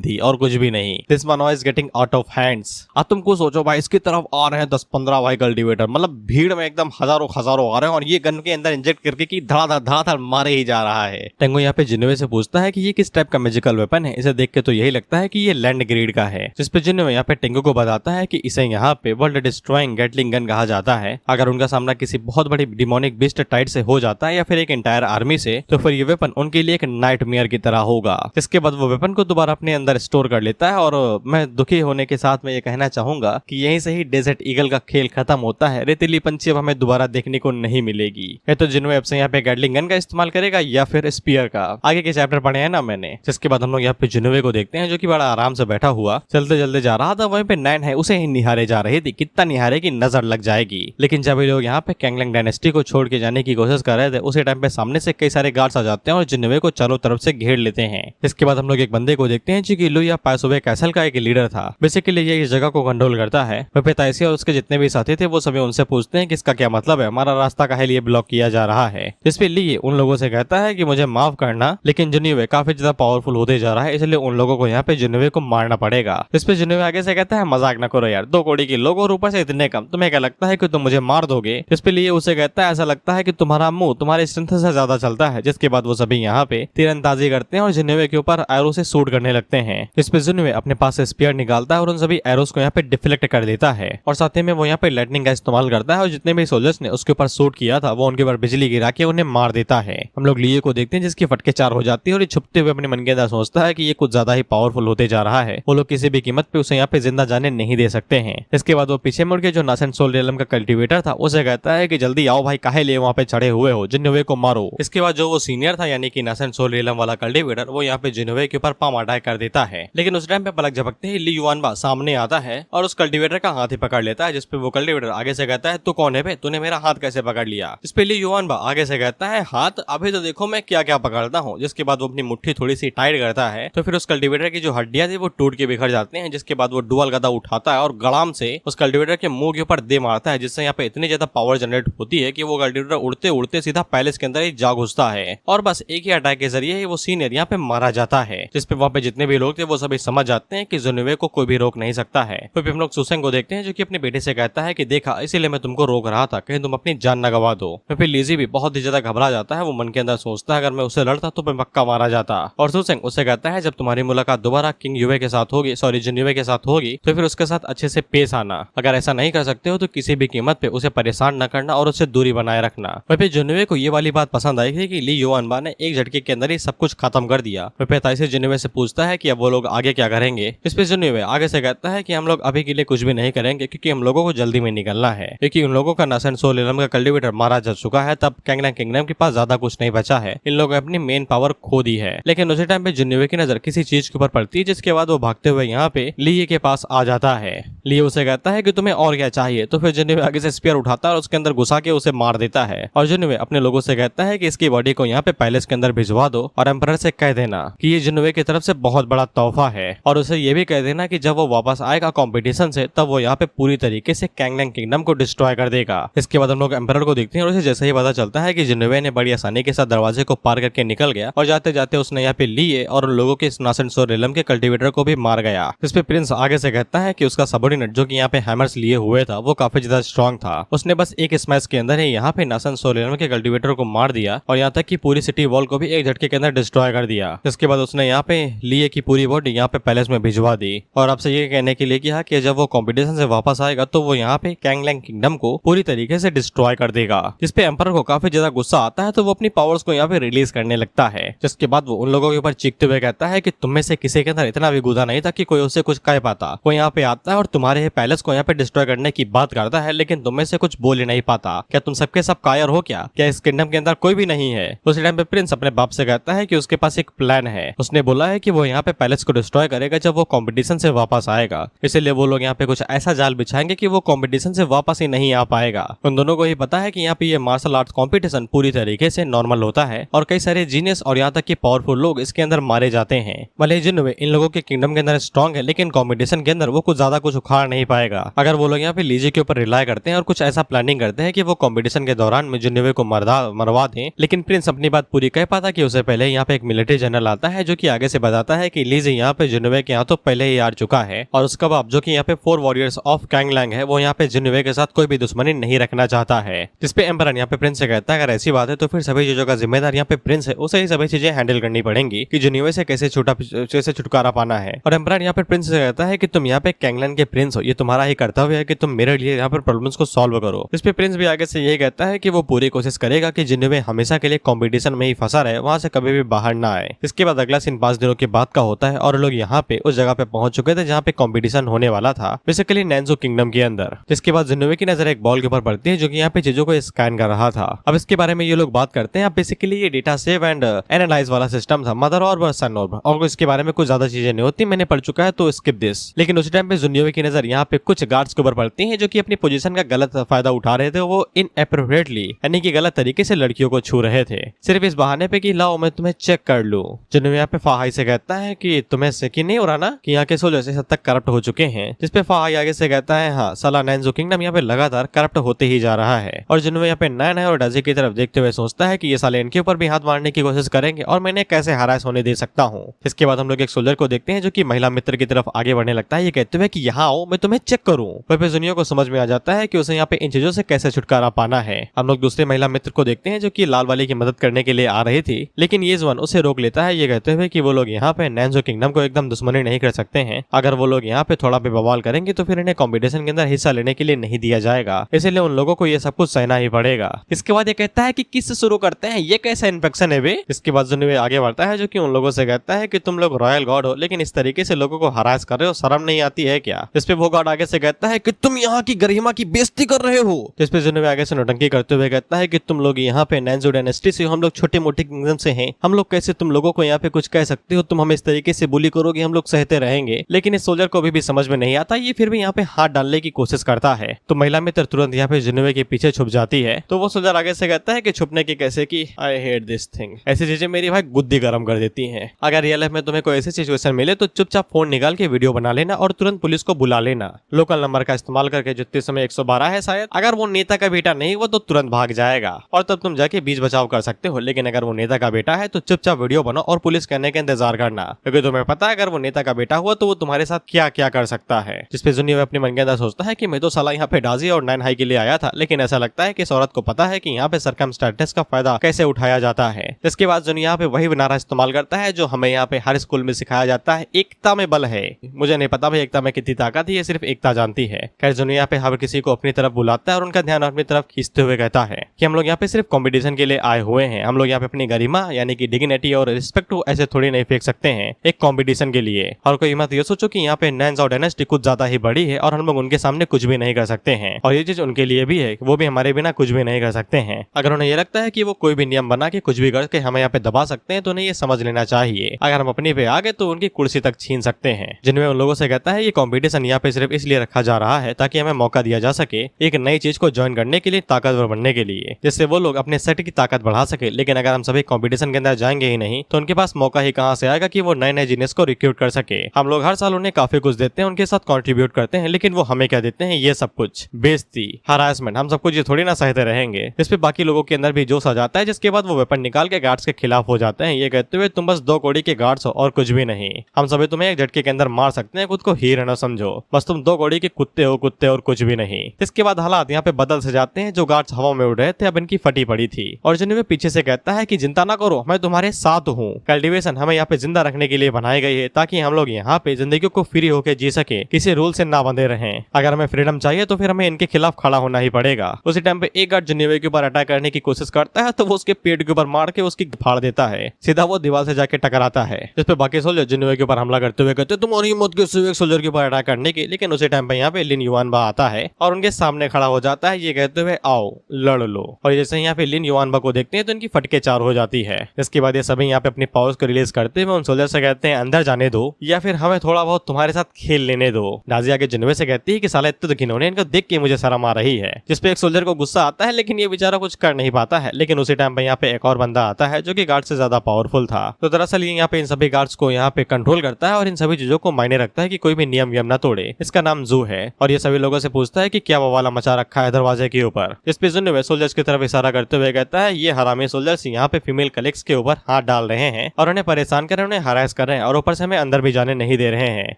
थी और कुछ भी नहीं। This one is getting out of hands. अब तुमको सोचो भाई इसकी तरफ आ रहे हैं 10-15 भाई कल्टीवेटर, मतलब भीड़ में एकदम हजारों आ रहे हैं और ये गन के अंदर इंजेक्ट करके की धड़ाधड़ मारे ही जा रहा है। टेंगो यहाँ पे जिन्नोवे से पूछता है कि ये किस टाइप का मैजिकल वेपन है। इसे देख के तो यही लगता है कि ये लैंड ग्रेड का है। जिसपे जिन्नोवे यहाँ पे टेंगो को बताता है कि इसे यहाँ पे वर्ल्ड डिस्ट्रॉइंग गैटलिंग गन कहा जाता है। अगर उनका सामना किसी बहुत बड़ी डिमोनिक बीस्ट टाइट से हो जाता है या फिर एक एंटायर आर्मी से, तो फिर ये वेपन उनके लिए एक नाइटमेयर की तरह होगा। इसके बाद वो वेपन को दोबारा अपने अंदर स्टोर कर लेता है और मैं दुखी होने के साथ में ये कहना चाहूंगा कि यहीं से ही डेजर्ट ईगल का खेल खत्म होता है। रेतीली पंछी अब हमें दोबारा देखने को नहीं मिलेगी। ये तो जिन्नोवे अब से यहाँ पे गैटलिंग गन का इस्तेमाल करेगा या फिर स्पीयर का। आगे के चैप्टर पढ़े हैं ना मैंने। जिसके बाद हम लोग यहाँ पे जिन्नोवे को देखते हैं जो कि बड़ा आराम से बैठा हुआ चलते जा रहा था। वहीं पे नैन है उसे ही निहारे जा रही थी। कितना निहारे की नजर लग जाएगी। लेकिन जब ये लोग यहाँ पे कैंगलैंग डायनेस्टी को छोड़ के जाने की कोशिश कर रहे थे उसी टाइम पे सामने से कई सारे गार्ड्स आ जाते हैं और जिन्नोवे को चारों तरफ से घेर लेते हैं। इसके बाद हम लोग एक बंदे को देखते हैं जो कि लुया पासोवे कैसल का एक लीडर था। बेसिकली ये इस जगह को कंट्रोल करता है। वहीं पे ताइसी और उसके जितने भी साथी थे वो सभी उनसे पूछते हैं कि इसका क्या मतलब है, हमारा रास्ता काहे लिए ब्लॉक किया जा रहा है। इस पे ली उन लोगों से कहता है कि मुझे माफ करना, लेकिन जिन्नोवे काफी ज्यादा पावरफुल होते जा रहा है, इसलिए उन लोगों को यहाँ पे जिन्नोवे को मारना पड़ेगा। इस पे जिन्नोवे आगे से कहता है मजाक न करो यार, 2 कौड़ी के लोग और ऊपर से इतने कम, तुम्हें क्या लगता है कि तुम मुझे मार दोगे? इस पे लिए उसे कहता है ऐसा लगता है कि तुम्हारा मुंह तुम्हारे स्ट्रेंथ से ज्यादा चलता है। जिसके बाद वो सभी यहाँ पे तीरंदाजी करते हैं और जिन्नोवे के ऊपर एरो से शूट करने लगते हैं। इस पे जिन्नोवे अपने पास से स्पीयर निकालता है और उन सभी एरोस को यहाँ पे डिफ्लेक्ट कर देता है और साथ ही में वो यहाँ पे लाइटनिंग का इस्तेमाल करता है और जितने भी सोल्जर्स ने उसके ऊपर शूट किया था वो उनके ऊपर बिजली गिरा के उन्हें मार देता है। हम लोग लिए को देखते हैं जिसकी फटके 4 हो जाती है और ये छुपते हुए अपने मन के अंदर सोचता है कि ये कुछ ज्यादा ही पावरफुल होते जा रहा है। वो लोग किसी भी कीमत पे उसे यहाँ पे जिंदा जाने नहीं दे सकते हैं। इसके बाद वो पीछे मुड़ के जो नासेंट सोल रियलम का कल्टीवेटर था उसे कहता है कि जल्दी आओ भाई, काहे लिए वहाँ पे चढ़े हुए हो, जिन्नोवे को मारो। इसके बाद जो वो सीनियर था यानी कि नासेंट सोल रियलम वाला कल्टीवेटर वो यहाँ पे जिन्नोवे के ऊपर पाम अटैक कर देता है। लेकिन उस टाइम पे पलक झपकते ही ली युआनबा सामने आता है और उस कल्टीवेटर का हाथ ही पकड़ लेता है। जिसपे वो कल्टीवेटर आगे से कहता है तू कौन है बे, तूने मेरा हाथ कैसे पकड़ लिया? इस पे ली युआनबा आगे से कहता है हाथ अभी तो देखो मैं क्या क्या पकड़ता हूँ। जिसके बाद वो अपनी मुट्ठी थोड़ी सी टाइट करता है तो फिर उस कल्टीवेटर की जो हड्डियां थी वो टूट के बिखर जाते हैं। जिसके बाद वो डुअल गदा उठाता है और गड़ाम से उस कल्टीवेटर के मुंह के ऊपर दे मारता है, जिससे यहाँ पे इतनी ज्यादा पावर जनरेट होती है कि वो कल्टीवेटर उड़ते उड़ते सीधा पैलेस के अंदर ही जा घुसता है और बस एक ही अटैक के जरिए वो सीनियर यहाँ पे मारा जाता है। जिसपे वहाँ पे जितने भी लोग थे वो सभी समझ जाते हैं कि जिन्नोवे को कोई भी रोक नहीं सकता है। फिर हम लोग सुसेंग को देखते हैं जो कि अपने बेटे से कहता है कि देखा इसीलिए मैं तुमको रोक रहा था, कहीं तुम अपनी जान न गवा दो। फिर लीजी भी बहुत ही ज्यादा घबरा जाता है। वो मन के अंदर सोचता है अगर मैं उससे लड़ता तो मैं पक्का मारा जाता। और सुसेंग उससे कहता है जब तुम्हारी मुलाकात दोबारा किंग युवे के साथ होगी, सॉरी जिन्नोवे के साथ होगी, तो फिर उसके साथ अच्छे से पेश आना। अगर ऐसा नहीं कर सकते हो तो किसी भी कीमत पे उसे परेशान न करना और उससे दूरी बनाए रखना। फिर जिन्नोवे को ये वाली बात पसंद आई थी कि ली युआनबा ने एक झटके के अंदर ही सब कुछ खत्म कर दिया। फिर ताइसी जिन्नोवे से पूछता है कि अब वो लोग आगे क्या करेंगे। इस पे जिन्नोवे आगे से कहता है कि हम लोग अभी के लिए कुछ भी नहीं करेंगे क्योंकि हम लोगों को जल्दी में निकलना है, क्योंकि उन लोगों का नासेंट सोल रियलम का कल्टीवेटर मारा जा चुका है, तब कैंगलैंग किंगडम के पास ज्यादा कुछ नहीं बचा है। इन लोगों ने अपनी मेन पावर खो दी है। लेकिन उसी टाइम पे जुन्युए की नजर किसी चीज के ऊपर पड़ती है, जिसके बाद वो भागते हुए यहाँ पे लीये के पास आ जाता है। लीये उसे कहता है कि तुम्हें और क्या चाहिए, तो फिर जुन्युए आगे से स्पीयर उठाता है और उसके अंदर घुसा के उसे मार देता है। और जुन्युए अपने लोगों से कहता है कि इसकी बॉडी को यहाँ पे पैलेस के अंदर भिजवा दो और एम्परर से कह देना कि ये जुन्युए की तरफ से बहुत बड़ा तोहफा है, और उसे ये भी कह देना कि जब वो वापस आएगा कॉम्पिटिशन से, तब वो यहाँ पे पूरी तरीके से कैंगलैंग किंगडम को डिस्ट्रॉय कर देगा। इसके बाद हम लोग एम्परर को देखते हैं और उसे जैसे ही पता चलता है कि जुन्युए ने बड़ी आसानी के साथ दरवाजे को पार करके निकल गया और जाते जाते उसने यहाँ पे लीये और उन लोगों के नासेंसोर रेलम के कल्टीवेटर को भी मार गया। इस पे प्रिंस आगे से कहता है कि उसका सबऑर्डिनेट जो कि यहाँ पे हैमर्स लिए हुए था वो काफी ज्यादा स्ट्रॉन्ग था। उसने बस एक स्मैश के अंदर ही यहाँ पे नासेंसोर रेलम के कल्टीवेटर को मार दिया और यहाँ तक कि पूरी सिटी वॉल को भी एक झटके के अंदर डिस्ट्रॉय कर दिया। इसके बाद उसने यहाँ पे लीये की पूरी बॉडी यहाँ पे पैलेस में भिजवा दी और आपसे ये कहने के लिए किया कि जब वो कॉम्पिटिशन से वापस आएगा तो वो यहाँ पे कैंगलैंग किंगडम को पूरी तरीके से डिस्ट्रॉय कर देगा। जिसपे एम्परर को काफी ज्यादा गुस्सा आता है, तो वो अपनी पावर्स को यहाँ पे रिलीज करने लगता है। जिसके बाद वो उन लोगों के ऊपर चीखते हुए कहता है कि तुम में से किसी के अंदर इतना भी गुदा नहीं था कि कोई उससे कुछ कह पाता। कोई यहाँ पे आता है और तुम्हारे पैलेस को यहाँ पे डिस्ट्रॉय करने की बात करता है, लेकिन तुम में से कुछ बोल ही नहीं पाता। क्या तुम सबके सब कायर हो क्या इस किंगडम के अंदर कोई भी नहीं है? उस टाइम पे प्रिंस अपने बाप से कहता है कि उसके पास एक प्लान है। उसने बोला है कि वो यहाँ पे पैलेस को डिस्ट्रॉय करेगा जब वो कॉम्पिटिशन से वापस आएगा, इसीलिए वो लोग यहाँ पे कुछ ऐसा जाल बिछाएंगे कि वो कॉम्पिटिशन से वापस ही नहीं आ पाएगा। उन दोनों को ही पता है कि यहाँ पे ये मार्शल आर्ट्स कॉम्पिटिशन पूरी तरीके से नॉर्मल होता है और कई सारे जीनियस और यहाँ तक कि पावरफुल लोग इसके अंदर मारे जाते हैं। भले जुन्युए इन लोगों के किंगडम के अंदर स्ट्रॉन्ग है, लेकिन कॉम्पिटिशन के अंदर वो कुछ ज्यादा कुछ उखाड़ नहीं पाएगा। अगर वो लोग यहाँ पे लीजे के ऊपर रिलाई करते हैं और कुछ ऐसा प्लानिंग करते हैं कि वो कॉम्पिटिशन के दौरान में जुन्युए को मरवा दें, लेकिन प्रिंस अपनी बात पूरी कह पाता कि उसे पहले यहाँ पे एक मिलिट्री जनरल आता है जो कि आगे से बताता है कि लीजे यहाँ पे जुन्युए के यहाँ तो पहले ही आ चुका है और उसका बाप जो कि यहाँ पे 4 वॉरियर्स ऑफ कैंगलैंग है वो यहाँ पे जुन्युए के साथ कोई भी दुश्मनी नहीं रखना चाहता है। जिसपे एम्परर यहाँ पे प्रिंस से कहता है अगर ऐसी बात है तो फिर सभी चीजों का जिम्मेदार यहाँ पे प्रिंस है, उसे ही सभी चीजें हैंडल करनी पड़ेंगी कि जुन्युए से कैसे छुटकारा पाना है। और एम्परर यहाँ पे प्रिंस से कहता है कि तुम यहाँ पे कैंगलैंग के प्रिंस हो, ये तुम्हारा ही कर्तव्य है कि तुम मेरे लिए यहाँ पर प्रॉब्लम्स को सॉल्व करो। इस पे प्रिंस भी आगे से यही कहता है कि वो पूरी कोशिश करेगा कि जुन्युए हमेशा के लिए कॉम्पिटिशन में ही फंसा रहे, वहां से कभी भी बाहर ना आए। इसके बाद अगला सीन 5 दिनों के बाद का होता है और लोग यहाँ पे उस जगह पे पहुंच चुके थे जहाँ पे कॉम्पिटिशन होने वाला था, बेसिकली नैंजो किंगडम के अंदर। जिसके बाद जुन्युए की नजर एक बॉल के ऊपर पड़ती है जो कि यहाँ पे चीजों को स्कैन कर रहा था। अब इसके बारे में ये लोग बात करते हैं। अब बेसिकली ये डेटा सेव एंड एनालाइज वाला सिस्टम था, मदर और सन और इसके बारे में कुछ ज्यादा चीजें नहीं होती, मैंने पढ़ चुका है तो स्किप दिस। लेकिन उसी टाइम पे जुन्युए की नजर यहाँ पे कुछ गार्ड्स के ऊपर पड़ती है जो कि अपनी पोजीशन का गलत फायदा उठा रहे थे। वो इनएप्रोप्रिएटली यानी कि गलत तरीके से लड़कियों को छू रहे थे, सिर्फ इस बहाने पे कि लाओ मैं तुम्हें चेक कर लूं। जुन्युए यहाँ पे फाहाई से कहता है कि तुम्हें यकीन नहीं हो रहा ना कि यहाँ के सोल्जर्स इस हद तक करप्ट हो चुके हैं। जिसपे फाहाई आगे से कहता है हाँ साला नैंजो किंगडम यहाँ पे लगातार करप्ट होते ही जा रहा है। और जुन्युए यहाँ पे नैन है और डाजी की तरफ देखते हुए सोचता है कि ये साले इनके ऊपर भी हाथ मारने की कोशिश करेंगे और मैंने कैसे हरास होने दे सकता हूँ। इसके बाद हम लोग एक सोल्जर को देखते हैं जो कि महिला मित्र की तरफ आगे बढ़ने लगता है, ये कहते हुए कि यहाँ आओ मैं तुम्हें चेक करूँ। वह जुन्युए को समझ में आ जाता है कि उसे यहाँ पे इन चीजों से कैसे छुटकारा पाना है। हम लोग दूसरे महिला मित्र को देखते हैं जो कि लाल वाली की मदद करने के लिए आ रही थी, लेकिन ये जवान उसे रोक लेता है, ये कहते हुए कि वो लोग यहाँ पे नैंजो किंगडम को एकदम दुश्मनी नहीं कर सकते हैं। अगर वो लोग यहाँ पे थोड़ा भी बवाल करेंगे तो फिर इन्हें कॉम्पिटिशन के अंदर हिस्सा लेने के लिए नहीं दिया जाएगा, इसलिए उन लोगों को ये सब कुछ सहना ही पड़ेगा। इसके बाद ये कहता है कि किससे शुरू करते हैं, ये कैसा इन्फेक्शन है बे। इसके बाद जुन्युए आगे बढ़ता है जो कि उन लोगों से कहता है कि तुम लोग रॉयल गॉड हो, लेकिन इस तरीके से लोगों को हरास कर रहे हो, शर्म नहीं आती है क्या? इस पे वो गॉड आगे से कहता है कि तुम यहाँ की गरिमा की बेइज्जती कर रहे हो। जिस पे जुन्युए आगे से नौटंकी करते हुए कहता है कि तुम लोग यहाँ पे नैंजो डायनेस्टी से, हम लोग छोटे मोटे किंगडम से हैं, हम लोग कैसे तुम लोगों को यहाँ पे कुछ कह सकते हो? तुम हमें इस तरीके से बुली करोगे, हम लोग सहते रहेंगे। लेकिन इस सोल्जर को भी समझ में नहीं आता, ये फिर भी यहाँ पे हाथ डालने की कोशिश करता है। तो महिला मित्र तुरंत यहाँ पे जुन्युए के पीछे छुप जाती है। तो वो सोल्जर आगे से कहता है कि छुपने की कैसे की, आई हेट दिस थिंग। ऐसी चीजें मेरी भाई गुद्दी गर्म कर देती हैं। अगर रियल लाइफ में तुम्हें कोई ऐसी सिचुएशन मिले तो चुपचाप फोन निकाल के वीडियो बना लेना और तुरंत पुलिस को बुला लेना। लोकल नंबर का इस्तेमाल करके, जितने समय 112 है शायद। अगर वो नेता का बेटा नहीं हुआ तो तुरंत भाग जाएगा और तब तुम जाके बीच बचाव कर सकते हो। लेकिन अगर वो नेता का बेटा है तो चुपचाप वीडियो बनाओ और पुलिस कहने का इंतजार करना, क्योंकि तुम्हें पता है अगर वो नेता का बेटा हुआ तो वो तुम्हारे साथ क्या क्या कर सकता है। जिसपे जुन्युए अपने मन के अंदर सोचता है कि मैं तो साला यहाँ पे डाजी और नैन हाई के लिए आया था, लेकिन ऐसा लगता है कि इस औरत को पता है कि यहाँ पे सरकमस्टेंसेस का फायदा कैसे उठाया जाता है। इसके बाद जुन्युए यहाँ पे वही नारा इस्तेमाल करता है जो हमें यहाँ पे हर स्कूल में सिखाया जाता है, एकता में बल है। मुझे नहीं पता भाई एकता में कितनी ताकत है, ये सिर्फ एकता जानती है। खैर जुन्युए यहाँ पे हर किसी को अपनी तरफ बुलाता है और उनका ध्यान अपनी तरफ खींचते हुए कहता है कि हम लोग यहाँ पे सिर्फ कॉम्पिटिशन के लिए आए हुए हैं, हम लोग यहाँ पे अपनी गरिमा यानी कि डिग्निटी और रिस्पेक्ट ऐसे थोड़ी नहीं फेंक सकते हैं एक कॉम्पिटिशन के लिए। और कोई मत ये सोचो कि यहाँ पे नैंस और डायनेस्टी कुछ ज्यादा ही बड़ी है और हम लोग उनके सामने कुछ भी नहीं कर सकते हैं, और ये चीज उनके लिए भी है, वो भी हमारे बिना बिना कुछ भी नहीं कर सकते हैं। अगर उन्हें ये लगता है कि वो कोई भी नियम बना के कुछ भी करके हमें यहाँ पे दबा सकते हैं तो उन्हें ये समझ लेना चाहिए अगर हम अपनी पे आ गए तो उनकी कुर्सी तक छीन सकते हैं। जिनमें उन लोगों से कहता है ये कंपटीशन यहाँ पे सिर्फ इसलिए रखा जा रहा है ताकि हमें मौका दिया जा सके एक नई चीज को ज्वाइन करने के लिए, ताकतवर बनने के लिए, जिससे वो लोग अपने सेट की ताकत बढ़ा सके। लेकिन अगर हम सभी कंपटीशन के अंदर जाएंगे ही नहीं तो उनके पास मौका ही कहां से आएगा कि वो नए नए जीनियस को रिक्रूट कर सके। हम लोग हर साल उन्हें काफी कुछ देते हैं, उनके साथ कंट्रीब्यूट करते हैं, लेकिन वो हमें क्या देते हैं? ये सब कुछ बेइज्जती, हरासमेंट, हम सब कुछ ये थोड़ी ना सहते रहेंगे। इस पे बाकी लोगों के अंदर भी जोश आ जाता है, जिसके बाद वो वेपन निकाल के गार्ड्स के खिलाफ हो जाते हैं, ये कहते हुए तुम बस 2 कौड़ी के गार्ड्स हो और कुछ भी नहीं। हम सभी तुम्हें एक झटके के अंदर मार सकते हैं, खुद को हीरो न समझो, बस तुम 2 कौड़ी के कुत्ते हो, कुत्ते और कुछ भी नहीं। इसके बाद हालात यहाँ पे बदल से जाते हैं। जो गार्ड्स हवा में उड़ रहे थे अब इनकी फटी पड़ी थी और जिन्हें पीछे से कहता है कि चिंता ना करो, मैं तुम्हारे साथ हूँ। कल्टीवेशन हमें यहाँ पे जिंदा रखने के लिए बनाई गई है ताकि हम लोग यहाँ पे जिंदगी को फ्री होकर जी सके, किसी रूल से ना बंधे रहें। अगर हमें फ्रीडम चाहिए तो फिर हमें इनके खिलाफ खड़ा होना ही पड़ेगा। उसी टाइम पे एक गार्ड जिनेवे के ऊपर अटैक करने की कोशिश करता है तो वो उसके पेट के ऊपर मार के उसकी फाड़ देता है, सीधा वो दीवार से जाके टकराता है। इस पे बाकी सोल्जर जिनेवे के ऊपर हमला करते हुए कहते तुम्हारी हिम्मत कैसे एक सोल्जर के ऊपर अटैक करने की। लेकिन उसी टाइम पे यहाँ पे लिन युआनबा आता है और उनके सामने खड़ा हो जाता है, ये कहते हुए आओ लड़ लो। और जैसे यहाँ पे लिन युआनबा को देखते हैं तो इनकी फटके 4 हो जाती है। इसके बाद ये सभी यहाँ पे अपनी पावर्स को रिलीज करते हुए उन सोल्जर से कहते हैं अंदर जाने दो या फिर हमें थोड़ा बहुत तुम्हारे साथ खेल लेने दो। नाजिया के जिनेवे से कहती है कि साला इतने तो घिनौने, इनको देख के मुझे शर्म आ रही है। जिसपे एक सोल्जर को गुस्सा आता है लेकिन ये बेचारा कुछ कर नहीं पाता है। लेकिन उसी टाइम पे यहाँ पे एक और बंदा आता है जो कि गार्ड से ज्यादा पावरफुल था। तो दरअसल ये यहाँ पे इन सभी गार्ड्स को यहाँ पे कंट्रोल करता है और इन सभी चीजों को मायने रखता है कि कोई भी नियम ना तोड़े। इसका नाम जू है और ये सभी लोगों से पूछता है कि क्या वो वाला मचा रखा है दरवाजे के ऊपर। जिस पे जिनेवे सोल्जर्स की तरफ इशारा करते हुए कहता है ये हरामी सोल्जर्स यहाँ पे फीमेल कलीग्स के ऊपर हाथ डाल रहे हैं और उन्हें परेशान कर रहे हैं, उन्हें हरास कर रहे हैं और ऊपर से हमें अंदर भी जाने नहीं दे रहे हैं।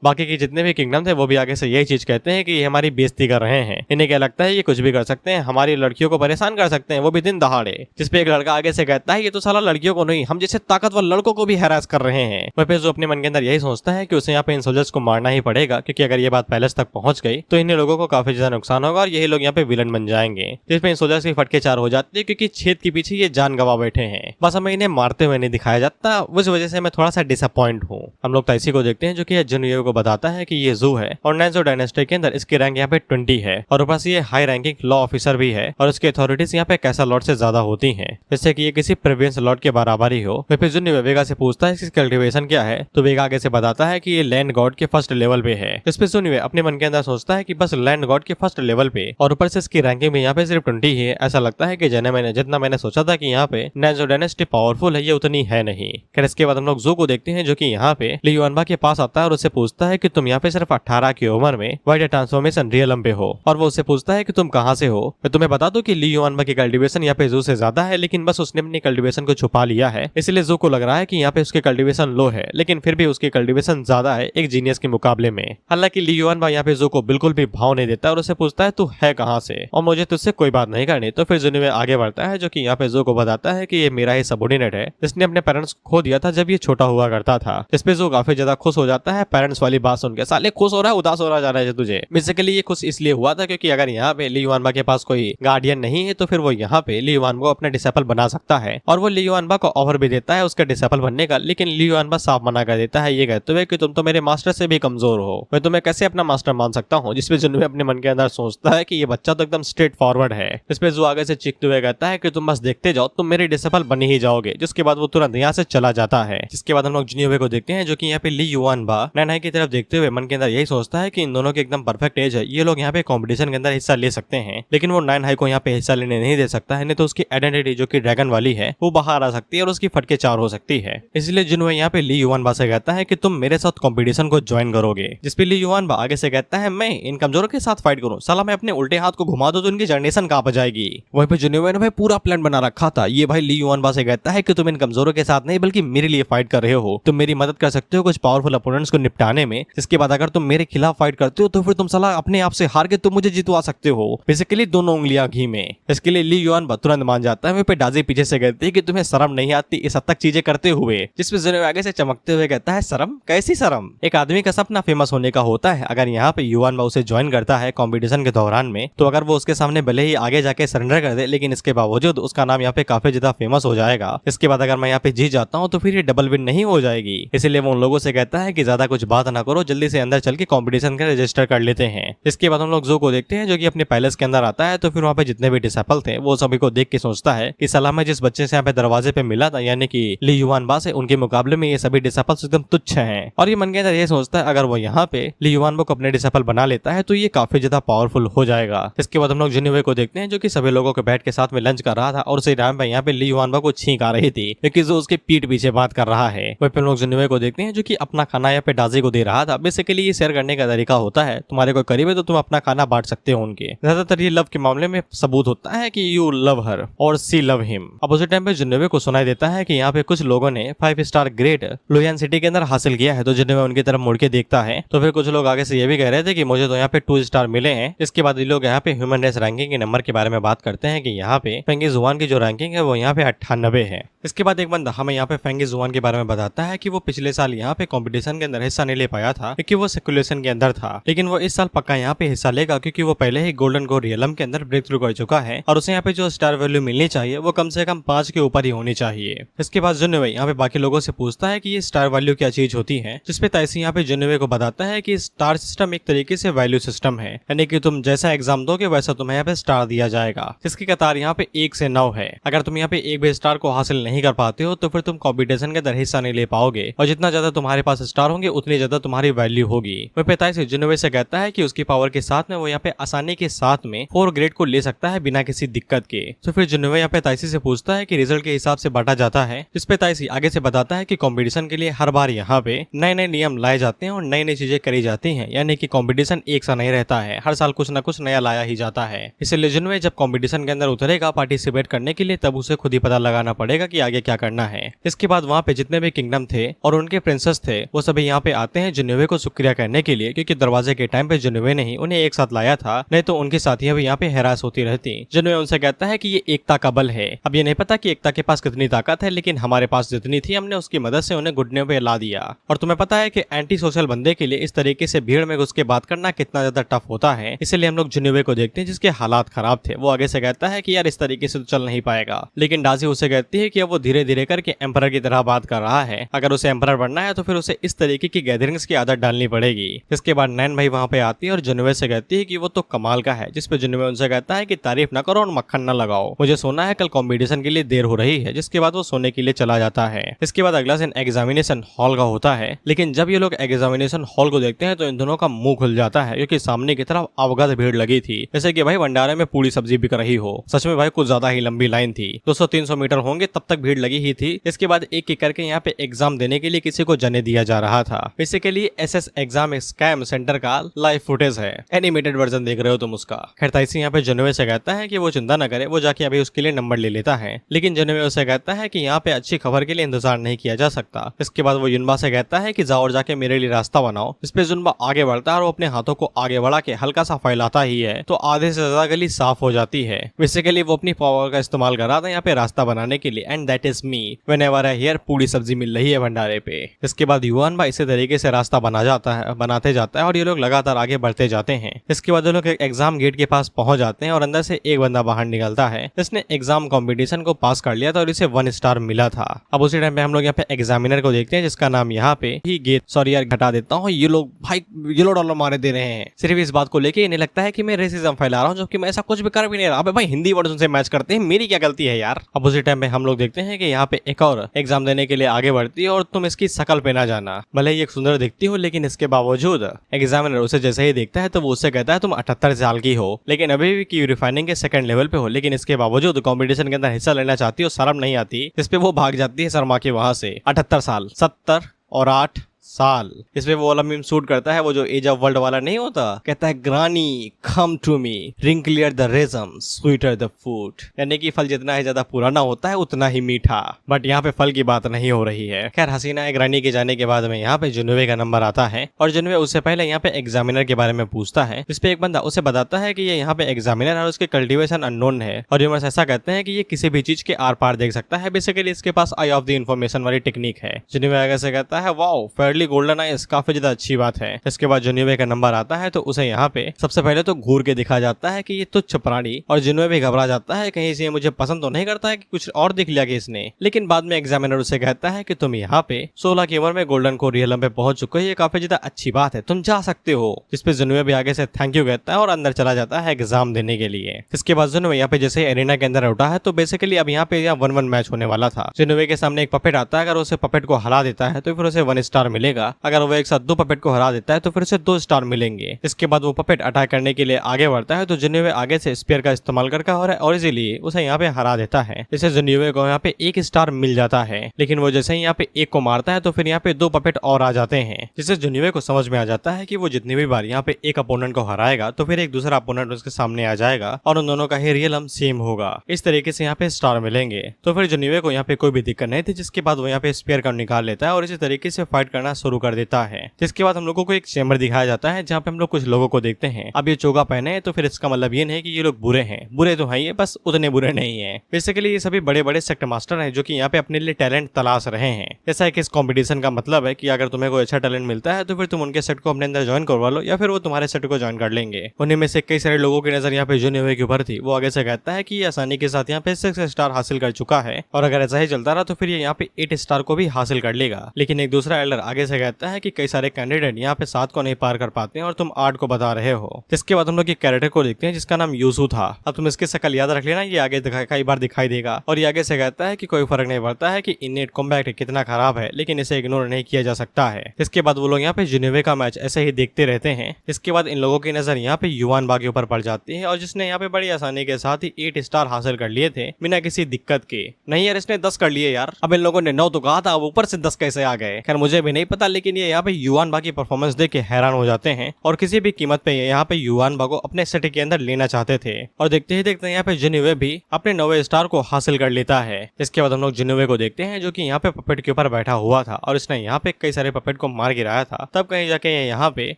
बाकी के जितने भी किंगडम थे वो भी आगे से यही चीज कहते हैं कि ये हमारी बेइज्जती कर रहे हैं। इन्हें क्या लगता है ये कुछ भी कर सकते हैं, हमारी लड़कियों को परेशान कर सकते हैं, वो भी दिन दहाड़े। जिसपे एक लड़का आगे से कहता है ये तो साला लड़कियों को नहीं, हम जैसे ताकतवर लड़कों को भी हरास कर रहे हैं। वह पे जो अपने मन के अंदर यही सोचता है कि उसे यहाँ पे इन सोल्जर्स को मारना ही पड़ेगा, क्योंकि अगर ये बात पैलेस तक पहुंच गई तो इन लोगों को काफी ज्यादा नुकसान होगा और यही लोग यहाँ पे विलन बन जाएंगे। जिसमें इन सोल्जर्स की फटके 4 हो जाती है क्योंकि छेद के पीछे ये जान गवा बैठे हैं। बस हमें इन्हें मारते हुए नहीं दिखाया जाता, उस वजह से मैं थोड़ा सा डिसअपॉइंट हूँ। हम लोग ताइसी को देखते हैं जो कि जिनेवे को बताता है कि ये जू है और नाइन्जो डायनेस्टी के अंदर इसकी रैंक यहाँ पे 20 है और ऊपर से ये हाई रैंकिंग लॉ ऑफिसर भी है और उसकी अथॉरिटीज यहाँ पे कैसा लॉर्ड से ज्यादा होती हैं, जैसे कि ये किसी प्रेवियंस लॉर्ड के बराबर ही हो। फिर जिनेवे वेगा से पूछता है इसकी कल्टीवेशन क्या है तो वेगा आगे से बताता है कि ये लैंड गॉड के फर्स्ट लेवल पे है। इस पे जिनेवे अपने मन के अंदर सोचता है कि बस लैंड गॉड के फर्स्ट लेवल पे और ऊपर से इसकी रैंकिंग भी यहाँ पे सिर्फ 20 ही है। ऐसा लगता है कि जितना मैंने सोचा था कि यहाँ पे नाइन्जो डायनेस्टी पावरफुल है ये उतनी है नहीं। खैर इसके बाद हम लोग जू को देखते हैं जो कि यहाँ पे ली युआनबा के पास आता है और उससे पूछता है कि तुम यहाँ पे सिर्फ 18 की उम्र में वाइड ट्रांसफॉर्मेशन रियलम पे हो और वो उससे पूछता है कि तुम कहाँ से हो। मैं तुम्हें बता दूं कि ली युआनबा की कल्टीवेशन यहाँ पे जू से ज्यादा है, लेकिन बस उसने अपनी कल्टीवेशन को छुपा लिया है, इसलिए जू को लग रहा है कि यहाँ पे उसकी कल्टीवेशन लो है, लेकिन फिर भी उसकी कल्टीवेशन ज्यादा है एक जीनियस के मुकाबले में। हालांकि ली युआनबा यहाँ पे जू को बिल्कुल भी भाव नहीं देता और उससे पूछता है तू है कहाँ से और मुझे तुझसे कोई बात नहीं करनी। तो फिर जिनेवे आगे बढ़ता है जो कि यहाँ पे जू को बताता है कि ये मेरा ही सबऑर्डिनेट है जिसने अपने पेरेंट्स को खो दिया था जब ये छोटा हुआ करता था। इस पे जू काफी ज्यादा खुश हो जाता है पेरेंट्स वाली बात सुन के। साले खुश हो रहा है उदास हो रहा जा रहा है तुझे। बेसिकली ये खुश इसलिए हुआ था क्योंकि अगर यहाँ पे ली युआनबा के पास कोई गार्डियन नहीं है तो फिर वो यहाँ पे ली युआनबा को अपना डिसेबल बना सकता है और वो ली युआनबा को ऑफर भी देता है उसके डिसेबल बनने का। लेकिन ली युआनबा साफ मना कर देता है ये कहते हुए कि तुम तो मेरे मास्टर से भी कमजोर हो, मैं तुम्हें कैसे अपना मास्टर मान सकता हूँ। जिसपे जिनेवे अपने मन के अंदर सोचता है कि ये बच्चा तो एकदम स्ट्रेट फॉरवर्ड है। इस पे जू आगे से चीखते हुए कहता है कि तुम बस देखते जाओ, तुम मेरे डिसेबल बन ही जाओगे। जिसके बाद वो तुरंत यहाँ से चला जाता है। जिसके बाद हम लोग जिनेवे को देखते हैं जो कि यहाँ पे ली युआनबा नाइनहाई की तरफ देखते हुए मन के अंदर यही सोचता है कि इन दोनों की एकदम परफेक्ट एज है, ये लोग यहाँ पे कॉम्पिटिशन के अंदर हिस्सा ले सकते हैं। लेकिन वो नाइनहाई को यहाँ पे हिस्सा लेने नहीं दे सकता है, नहीं तो उसकी आइडेंटिटी जो कि ड्रैगन वाली है वो बाहर आ सकती है और उसकी फटके 4 हो सकती है। इसलिए जिनेवे यहाँ पे ली युआनबा से कहता है कि तुम मेरे साथ कॉम्पिटिशन को ज्वाइन करोगे। जिसपे ली युआनबा आगे से कहता है मैं इन कमजोरों के साथ फाइट करूँ, साला मैं अपने उल्टे हाथ को घुमा दो तो उनकी जनरेशन कहाँ पर जाएगी। वहीं पे जिनेवे ने भाई पूरा प्लान बना रखा था। ये भाई ली युआनबा से कहता है कि तुम इन कमजोरों के साथ नहीं बल्कि मेरे लिए फाइट कर रहे हो, तुम मेरी मदद कर सकते हो कुछ पावरफुल अपोनेंट्स को निपटाने में। इसके बाद अगर तुम मेरे खिलाफ फाइट करते हो तो फिर तुम साला अपने आप से हार के तुम मुझे जितवा सकते हो, बेसिकली दोनों उंगलियां घी में। इसके लिए ली युआनबा तुरंत मान जाता है। वहीं पे डाजी पीछे से कहती है कि तुम्हें शर्म नहीं आती इस हद तक चीजें करते हुए। जिसपे जिनेवे आगे से चमकते हुए कहता है शर्म, कैसी शर्म? एक आदमी का सपना फेमस होने का होता है। अगर यहाँ पे युआनबा उसे ज्वाइन करता है कॉम्पिटिशन के दौरान में तो अगर वो उसके सामने भले ही आगे जाके सरेंडर कर दे लेकिन इसके बावजूद उसका नाम यहाँ पे काफी ज्यादा फेमस हो जाएगा। इसके बाद अगर मैं यहाँ पे जीत जाता हूँ तो फिर ये डबल विन नहीं हो जाएगी। इसीलिए वो उन लोगों से कहता है कि ज्यादा कुछ बात ना करो, जल्दी से अंदर चल के कॉम्पिटिशन का रजिस्टर कर लेते हैं। इसके बाद हम लोग जू को देखते हैं जो कि अपने पैलेस के अंदर आता है। तो फिर वहाँ पे जितने भी डिसेपल थे वो सभी को देख के सोचता है कि साला मैं जिस बच्चे से यहाँ पे दरवाजे पे मिला था यानी कि ली युवानबा से, उनके मुकाबले में ये सभी डिसेपल्स एकदम तुच्छ हैं। और ये मन के अंदर ये सोचता है अगर वो यहाँ पे ली युवानबा को अपने डिसेपल बना लेता है तो ये काफी ज्यादा पावरफुल हो जाएगा। इसके बाद हम लोग जिन्हुए को देखते हैं जो कि सभी लोगों के बैठ के साथ में लंच कर रहा था और उसी टाइम पे यहाँ पे ली युवानबा को छींक आ रही थी क्योंकि जो उसके पीठ पीछे बात कर रहा है। वहीं पे हम लोग जिन्हुए को देखते हैं जो कि अपना खाना यहाँ पे डाजी को दे रहा था। बेसिकली ये शेयर करने का तरीका होता है, तुम्हारे कोई करीब है तो तुम अपना खाना बांट सकते हो उनके। ज्यादातर ये लव के मामले में सबूत होता है कि यू लव हर और सी लव हिम। अब उसी टाइम पे जिन्हुए को सुनाई देता है कि यहाँ पे कुछ लोगों ने 5 स्टार ग्रेड लुयान सिटी के अंदर हासिल किया है। तो जिन्हुए उनकी तरफ मुड़ के देखता है तो फिर कुछ लोग आगे से ये भी कह रहे थे कि मुझे तो यहाँ पे 2 स्टार मिले हैं। इसके बाद ये लोग यहाँ पे ह्यूमन रेस रैंकिंग के नंबर के बारे में बात करते हैं कि यहाँ पे फेंगी जुआन की जो रैंकिंग है वो यहाँ पे 98 है। इसके बाद एक बंदा हमें यहाँ पे फेंगी जुआन के बारे में बताता है कि वो पिछले साल यहाँ पे कंपटीशन के अंदर हिस्सा नहीं ले पाया था क्योंकि वो सेकुलेशन के अंदर था, लेकिन वो इस साल पक्का यहाँ पे हिस्सा लेगा क्योंकि वो पहले ही गोल्डन गो रियलम के अंदर ब्रेक थ्रू कर चुका है और उसे यहाँ पे जो स्टार वैल्यू मिलनी चाहिए वो कम से कम 5 के ऊपर ही होनी चाहिए। इसके बाद जिन्हुए यहाँ पे बाकी लोगों से पूछता है कि ये स्टार वैल्यू क्या चीज होती है, जिसपे ताइसी यहाँ पे जिन्हुए को बताता है कि स्टार सिस्टम एक तरीके से वैल्यू सिस्टम है, यानी कि तुम जैसा एग्जाम दोगे वैसा तुम्हें यहाँ पे स्टार दिया जाएगा, जिसकी कतार यहाँ पे 1 से 9 है। अगर तुम यहाँ पे एक भी स्टार को हासिल नहीं कर पाते हो तो फिर तुम कॉम्पिटिशन के अंदर हिस्सा नहीं ले पाओगे और जितना ज्यादा तुम्हारे पास स्टार होंगे उतनी ज्यादा तुम्हारी वैल्यू होगी। वह ताइसी जिन्हुए से कहता है कि उसकी पावर के साथ में वो यहाँ पे आसानी के साथ में 4 ग्रेड को ले सकता है बिना किसी दिक्कत के। तो फिर जिन्हुए यहाँ पे ताइसी से पूछता है कि रिजल्ट के हिसाब से बांटा जाता है, जिसपे ताइसी आगे से बताता है कि कंपटीशन के लिए हर बार यहाँ पे नए नए नियम लाए जाते हैं और नई नई चीजें करी जाती हैं, यानी कि कंपटीशन एक सा नहीं रहता है, हर साल कुछ ना कुछ नया लाया ही जाता है। इसलिए जिन्हुए जब कंपटीशन के अंदर उतरेगा पार्टिसिपेट करने के लिए तब उसे खुद ही पता लगाना पड़ेगा कि आगे क्या करना है। इसके बाद वहाँ पे जितने भी किंगडम थे और उनके प्रिंसेस थे वो सभी यहाँ पे आते हैं जिन्हुए को शुक्रिया करने के लिए, क्योंकि दरवाजे के टाइम पे जिन्हुए ने ही उन्हें एक साथ लाया था, नहीं तो उनकी साथियां भी यहाँ पे हैरास होती रहती। जिन्हुए उनसे कहता है कि ये एकता का बल है। अब ये नहीं पता कि एकता के पास कितनी ताकत है, लेकिन हमारे पास जितनी थी हमने उसकी मदद से उन्हें घुटने पे ला दिया। और तुम्हें पता है कि एंटी सोशल बंदे के लिए इस तरीके से भीड़ में घुस के बात करना कितना ज्यादा टफ होता है। इसलिए हम लोग जिन्हुए को देखते हैं जिसके हालात खराब थे। वो आगे से कहता है कि यार इस तरीके से तो चल नहीं पाएगा, लेकिन डाजी उसे कहती है कि अब वो धीरे धीरे करके एम्परर की तरह बात कर रहा है। अगर उसे एम्परर बनना है तो फिर उसे इस तरीके की गैदरिंग्स की आदत डालनी पड़ेगी। इसके बाद नैन भाई वहाँ पे आती है और जिन्हुए से कहती है कि वो तो कमाल का है, जिसपे जिन्हुए उनसे कहता है कि तारीफ ना करो और मक्खन ना लगाओ, मुझे सोना है, कल कंपटीशन के लिए देर हो रही है। जिसके बाद वो सोने के लिए चला जाता है। इसके बाद अगला सीन एग्जामिनेशन हॉल का होता है, लेकिन जब ये लोग एग्जामिनेशन हॉल को देखते हैं तो इन दोनों का मुंह खुल जाता है क्योंकि सामने की तरफ अवगत भीड़ लगी थी, जैसे कि भाई भंडारे में पूरी सब्जी बिक रही हो। सच में भाई कुछ ज्यादा ही लंबी लाइन थी, 200-300 मीटर होंगे तब तक भीड़ लगी ही थी। इसके बाद एक एक करके यहाँ पे एग्जाम देने के लिए किसी को जाने दिया जा रहा था। Basically SS exam scam centre का लाइव फुटेज है, एनिमेटेड वर्जन देख रहे हो तुम उसका। खैर ताइसी यहाँ पे जिन्हुए से कहता है कि वो चिंता न करे, वो जाके अभी उसके लिए नंबर ले लेता है, लेकिन जिन्हुए उसे कहता है कि यहाँ पे अच्छी खबर के लिए इंतजार नहीं किया जा सकता। इसके बाद वो युनबा से कहता है कि जाओ और जाके मेरे लिए रास्ता बनाओ। इस पे जुनबा आगे बढ़ता है और वो अपने हाथों को आगे बढ़ा के हल्का सा फैलाता ही है तो आधे से ज्यादा गली साफ हो जाती है। बेसिकली वो अपनी पावर का इस्तेमाल कर रहा था यहाँ पे रास्ता बनाने के लिए, and that is me whenever I hear पूरी सब्जी मिल रही है भंडारे पे। इसके बाद युवान भाई इसी तरीके से रास्ता बनाते जाता है और ये लोग लगातार आगे बढ़ते जाते हैं। इसके बाद लोग एग्जाम गेट के पास पहुंच जाते हैं और अंदर से एक बंदा बाहर निकलता है, इसने एग्जाम कंपटीशन को पास कर लिया था और इसे 1 स्टार मिला था। अब उसी टाइम पे हम लोग यहाँ पे एग्जामिनर को देखते हैं जिसका नाम यहाँ पे ही गेट, सॉरी यार घटा देता हूँ, ये लोग भाई येलो डॉलर मारे दे रहे हैं सिर्फ इस बात को लेके इन्हें लगता है कि मैं रेसिज्म फैला रहा हूँ, जबकि मैं ऐसा कुछ भी कर भी नहीं रहा। अबे भाई हिंदी वर्ड से मैच करते हैं, मेरी क्या गलती है यार। अब उसी टाइम पे हम लोग देखते हैं कि यहाँ पे एक और एग्जाम देने के लिए आगे बढ़ती है और तुम इसकी शकल पे ना जाना, भले ही एक सुंदर दिखती हो, लेकिन इसके बावजूद एग्जामिनर उसे जैसे ही देखता है तो वो उससे कहता है तुम 78 साल की हो, लेकिन अभी भी की रिफाइनिंग के सेकंड लेवल पे हो, लेकिन इसके बावजूद कंपटीशन के अंदर हिस्सा लेना चाहती हो, शर्म नहीं आती। इस पे वो भाग जाती है शर्मा के वहां से। 78 साल, 70 और 8 साल। इसमें वो वाला मीम शूट करता है, वो जो एज ऑफ वर्ल्ड वाला नहीं होता, कहता है granny come to me ring clear the रेजम स्वीटर द फूड, यानी कि फल जितना ही ज्यादा पुराना होता है उतना ही मीठा। बट यहाँ पे फल की बात नहीं हो रही है। खैर हसीना एक रानी के जाने के बाद में यहाँ पे जिन्हुए का नंबर आता है और जिन्हुए उससे पहले यहाँ पे एग्जामिनर के बारे में पूछता है। इस पे एक बंदा उसे बताता है कि ये यहाँ पे एग्जामिनर और उसके कल्टिवेशन अननोन है और ह्यूमर्स ऐसा कहते हैं कि ये किसी भी चीज के आर पार देख सकता है। बेसिकली इसके पास आई ऑफ द इन्फॉर्मेशन वाली टेक्निक है। जिन्हुए आगे से कहता है wow Fairlie definitely golden eyes काफी ज्यादा अच्छी बात है। इसके बाद जुनिवे का नंबर आता है तो उसे यहाँ पे सबसे पहले तो घूर के दिखा जाता है कि ये तुच्छ प्राणी, और जुनिवे भी घबरा जाता है कहीं से मुझे पसंद तो नहीं करता है कि कुछ और दिख लिया कि इसने। लेकिन बाद में एग्जामिनर उसे कहता है कि तुम यहाँ पे 16 की उम्र में गोल्डन कोरियलम पे पहुंच चुके हो, ये काफी ज्यादा अच्छी बात है, तुम जा सकते हो। जिस पे जुनिवे भी आगे से थैंक यू कहता है और अंदर चला जाता है एग्जाम देने के लिए। इसके बाद जुनिवे यहाँ पे जैसे एरिना के अंदर उठा है तो बेसिकली अब यहाँ पे 1-1 मैच होने वाला था। जुनिवे के सामने एक पपेट आता है, अगर उसे पपेट को हरा देता है तो फिर उसे 1 स्टार मिलेगा, अगर वो एक साथ 2 पपेट को हरा देता है तो फिर उसे 2 स्टार मिलेंगे। इसके बाद वो पपेट अटैक करने के लिए आगे बढ़ता है तो जुनिवे आगे से स्पीयर का इस्तेमाल करके और इजीली उसे यहाँ पे हरा देता है। जिससे जुनिवे को यहाँ पे 1 स्टार मिल जाता है। लेकिन वो जैसे ही यहाँ पे एक को मारता है तो फिर यहाँ पे 2 पपेट और आ जाते हैं, जिससे जुनिवे को समझ में आ जाता है कि वो जितनी भी बार यहाँ पे एक अपोनेंट को हराएगा तो फिर एक दूसरा अपोनेंट उसके सामने आ जाएगा और उन दोनों का ही रियलम सेम होगा। इस तरीके से यहाँ पे स्टार मिलेंगे। तो फिर जुनिवे को यहाँ पे कोई भी दिक्कत नहीं थी, जिसके बाद वो यहाँ पे स्पीयर का निकाल लेता है और इसी तरीके से फाइट करना शुरू कर देता है। जिसके बाद हम लोगों को एक चेंबर दिखाया जाता है जहाँ पे हम लोग कुछ लोगों को देखते हैं। अब ये चोगा पहने हैं तो फिर इसका मतलब ये नहीं कि ये लोग बुरे हैं, बुरे तो हैं ये, बस उतने बुरे नहीं है। बेसिकली ये सभी बड़े बड़े सेक्ट मास्टर हैं जो कि यहाँ पे अपने लिए टैलेंट तलाश रहे हैं। जैसा है कि इस कंपटीशन का मतलब है कि अगर तुम्हें कोई अच्छा टैलेंट मिलता है तो फिर तुम उनके सेट को अपने अंदर ज्वाइन करवा लो या फिर वो तुम्हारे सेट को ज्वाइन कर लेंगे। उन्हीं में से कई सारे लोगों की नजर यहाँ पे जुनिवे के ऊपर थी। वो आगे से कहता है कि ये आसानी के साथ यहाँ पे 6 स्टार हासिल कर चुका है और अगर ऐसा ही चलता रहा तो फिर ये यहाँ पे 8 स्टार को भी हासिल कर लेगा। लेकिन एक दूसरा एल्डर आगे से कहता है कि कई सारे कैंडिडेट यहाँ पे 7 को नहीं पार कर पाते हैं और तुम 8 को बता रहे हो। इसके बाद हम लोग एक कैरेक्टर को देखते हैं जिसका नाम यूसु था। अब तुम इसकी शक्ल याद रख लेना, ये आगे कई बार दिखाई देगा। और ये आगे से कहता है कि कोई फर्क नहीं पड़ता है कि इननेट कॉम्बैट कितना खराब है, लेकिन इसे इग्नोर नहीं किया जा सकता है। इसके बाद वो लोग यहाँ पे जुनिवे का मैच ऐसे ही देखते रहते हैं। इसके बाद इन लोगों की नजर यहाँ पे युवान बा के ऊपर पड़ जाती है और जिसने यहाँ पे बड़ी आसानी के साथ ही 8 स्टार हासिल कर लिए थे बिना किसी दिक्कत के। नहीं यार, इसने 10 कर लिए यार। अब इन लोगों ने 9 तो कहा था, अब ऊपर से 10 कैसे आ गए? खैर मुझे भी नहीं पता, लेकिन ये यहाँ पे युवान बा की परफॉर्मेंस देख के हैरान हो जाते हैं और किसी भी कीमत पे यहाँ पे युवान बा को अपने सेट के अंदर लेना चाहते थे। और देखते ही देखते यहाँ पे जुनिवे भी अपने 9वें स्टार को हासिल कर लेता है। इसके बाद हम लोग जुनिवे को देखते हैं जो कि यहाँ पे पपेट के ऊपर बैठा हुआ था और इसने यहाँ पे कई सारे पपेट को मार गिराया था, तब कहीं जाके यहाँ पे